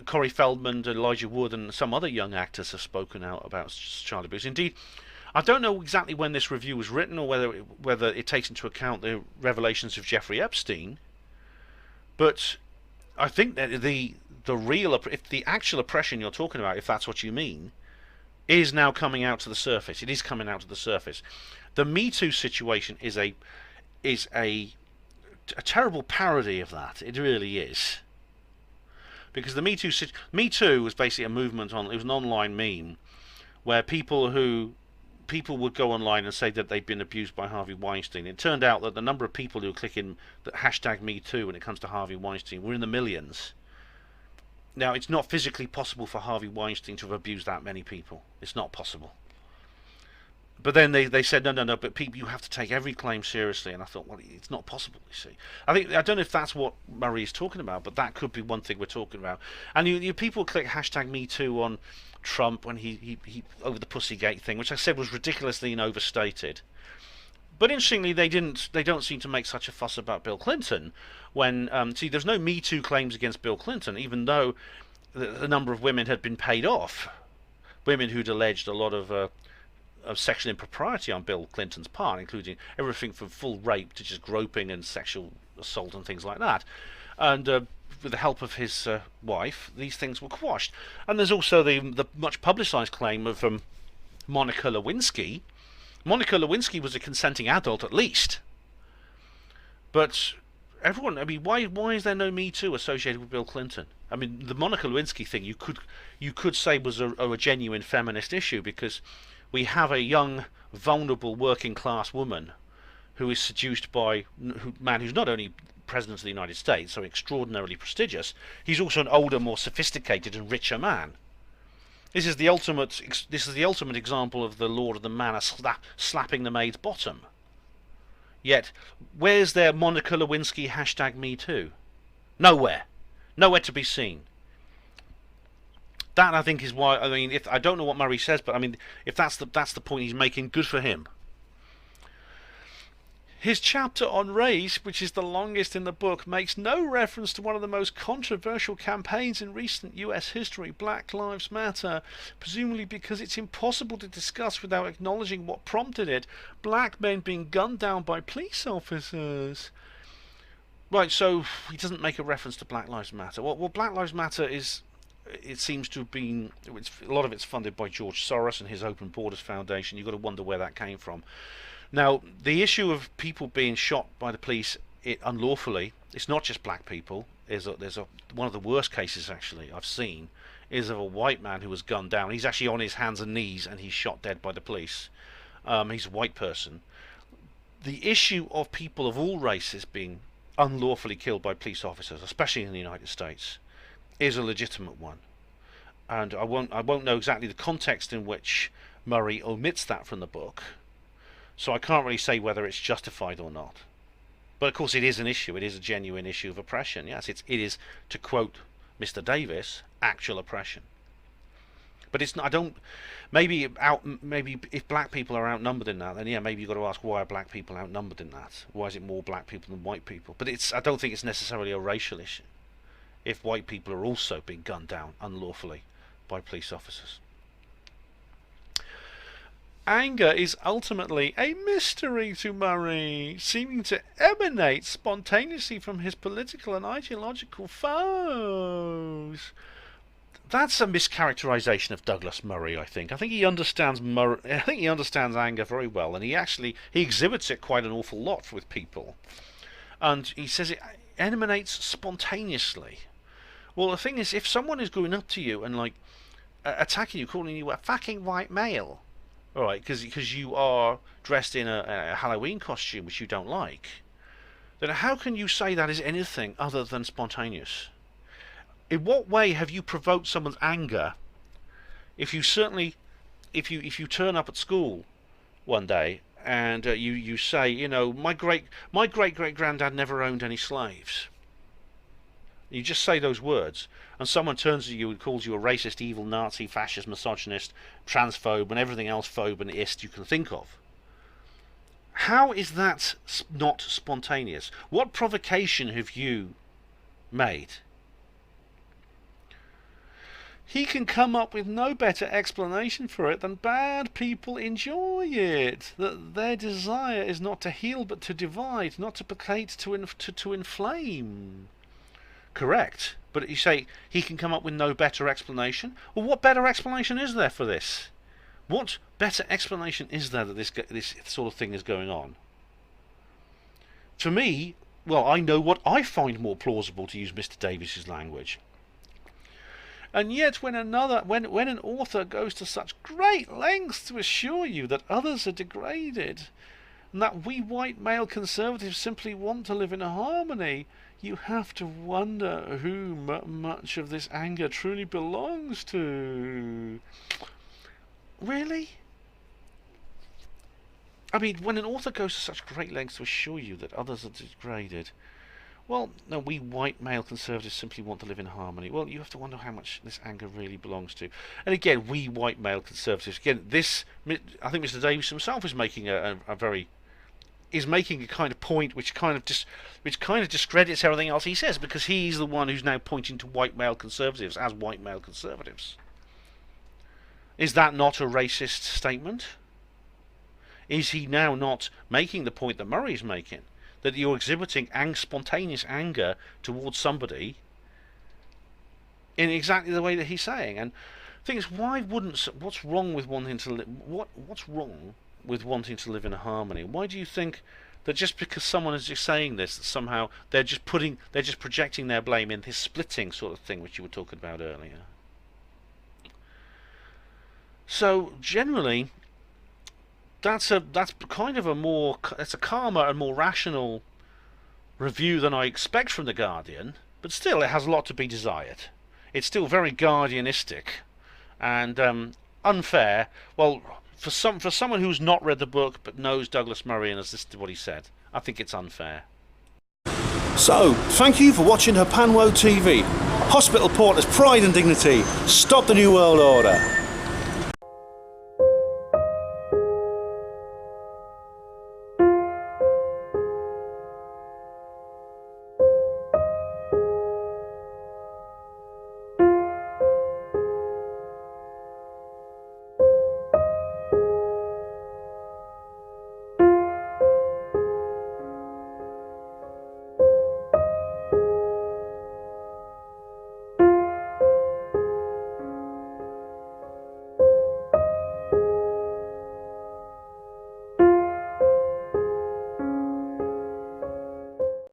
Corey Feldman, Elijah Wood, and some other young actors have spoken out about child abuse. Indeed, I don't know exactly when this review was written or whether it takes into account the revelations of Jeffrey Epstein, but I think that if the actual oppression you're talking about, if that's what you mean, is now coming out to the surface. It is coming out to the surface. The Me Too situation is a terrible parody of that. It really is. Because the Me Too was basically a movement it was an online meme where people would go online and say that they'd been abused by Harvey Weinstein. It turned out that the number of people who click in the hashtag Me Too when it comes to Harvey Weinstein were in the millions. Now, it's not physically possible for Harvey Weinstein to have abused that many people. It's not possible. But then they said, no, but people, you have to take every claim seriously. And I thought, well, it's not possible, you see. I don't know if that's what Murray is talking about, but that could be one thing we're talking about. And you people click hashtag Me Too on Trump when he over the Pussygate thing, which I said was ridiculously and overstated. But interestingly, they don't seem to make such a fuss about Bill Clinton. When there's no Me Too claims against Bill Clinton, even though the number of women had been paid off, women who'd alleged a lot of sexual impropriety on Bill Clinton's part, including everything from full rape to just groping and sexual assault and things like that. And with the help of his wife, these things were quashed. And there's also the much publicised claim of Monica Lewinsky. Monica Lewinsky was a consenting adult, at least. But everyone, why is there no Me Too associated with Bill Clinton? I mean, the Monica Lewinsky thing you could say was a genuine feminist issue, because we have a young, vulnerable, working-class woman who is seduced by a man who's not only President of the United States, so extraordinarily prestigious, he's also an older, more sophisticated and richer man. This is the ultimate example of the Lord of the Manor slapping the maid's bottom. Yet, where's their Monica Lewinsky hashtag Me Too? Nowhere to be seen. That, I think, is why. I don't know what Murray says, but if that's the point he's making, good for him. His chapter on race, which is the longest in the book, makes no reference to one of the most controversial campaigns in recent US history, Black Lives Matter, presumably because it's impossible to discuss without acknowledging what prompted it: black men being gunned down by police officers. Right, so he doesn't make a reference to Black Lives Matter. Well, Black Lives Matter is... It seems to have been... a lot of it's funded by George Soros and his Open Borders Foundation. You've got to wonder where that came from. Now, the issue of people being shot by the police unlawfully, it's not just black people. There's one of the worst cases, actually, I've seen, is of a white man who was gunned down. He's actually on his hands and knees, and he's shot dead by the police. He's a white person. The issue of people of all races being unlawfully killed by police officers, especially in the United States, is a legitimate one. And I won't know exactly the context in which Murray omits that from the book, so I can't really say whether it's justified or not. But of course it is an issue. It is a genuine issue of oppression. Yes, it is, to quote Mr. Davis, actual oppression. But it's not. Maybe if black people are outnumbered in that, then yeah, maybe you've got to ask, why are black people outnumbered in that? Why is it more black people than white people? But I don't think it's necessarily a racial issue if white people are also being gunned down unlawfully by police officers. Anger is ultimately a mystery to Murray, seeming to emanate spontaneously from his political and ideological foes. That's a mischaracterization of Douglas Murray, I think. I think he understands anger very well, and he exhibits it quite an awful lot with people. And he says it emanates spontaneously. Well, the thing is, if someone is going up to you and like attacking you, calling you a fucking white male, all right, because you are dressed in a Halloween costume which you don't like, then how can you say that is anything other than spontaneous? In what way have you provoked someone's anger if you turn up at school one day and you say, you know, my great great granddad never owned any slaves? You just say those words, and someone turns to you and calls you a racist, evil, Nazi, fascist, misogynist, transphobe, and everything else phobe and ist you can think of. How is that not spontaneous? What provocation have you made? He can come up with no better explanation for it than bad people enjoy it. That their desire is not to heal but to divide, not to placate, to inflame. Correct, but you say he can come up with no better explanation. Well, what better explanation is there for this? What better explanation is there that this sort of thing is going on? To me, well, I know what I find more plausible, to use Mr. Davis's language. And yet, when an author goes to such great lengths to assure you that others are degraded, and that we white male conservatives simply want to live in harmony, you have to wonder who much of this anger truly belongs to. Really? I mean, when an author goes to such great lengths to assure you that others are degraded, well, no, we white male conservatives simply want to live in harmony. Well, you have to wonder how much this anger really belongs to. And again, we white male conservatives, again, I think Mr. Davis himself is making a kind of point which kind of discredits everything else he says, because he's the one who's now pointing to white male conservatives as white male conservatives. Is that not a racist statement? Is he now not making the point that Murray's making, that you're exhibiting spontaneous anger towards somebody in exactly the way that he's saying? And the thing is, what's wrong with wanting to live in harmony? Why do you think that just because someone is just saying this, that somehow they're just projecting their blame in this splitting sort of thing which you were talking about earlier? So generally, that's a calmer and more rational review than I expect from The Guardian, but still it has a lot to be desired. It's still very Guardianistic and unfair. Well, for someone who's not read the book but knows Douglas Murray and has listened to what he said, I think it's unfair.
So, thank you for watching Herpanwo TV. Hospital Porter's pride and dignity. Stop the New World Order.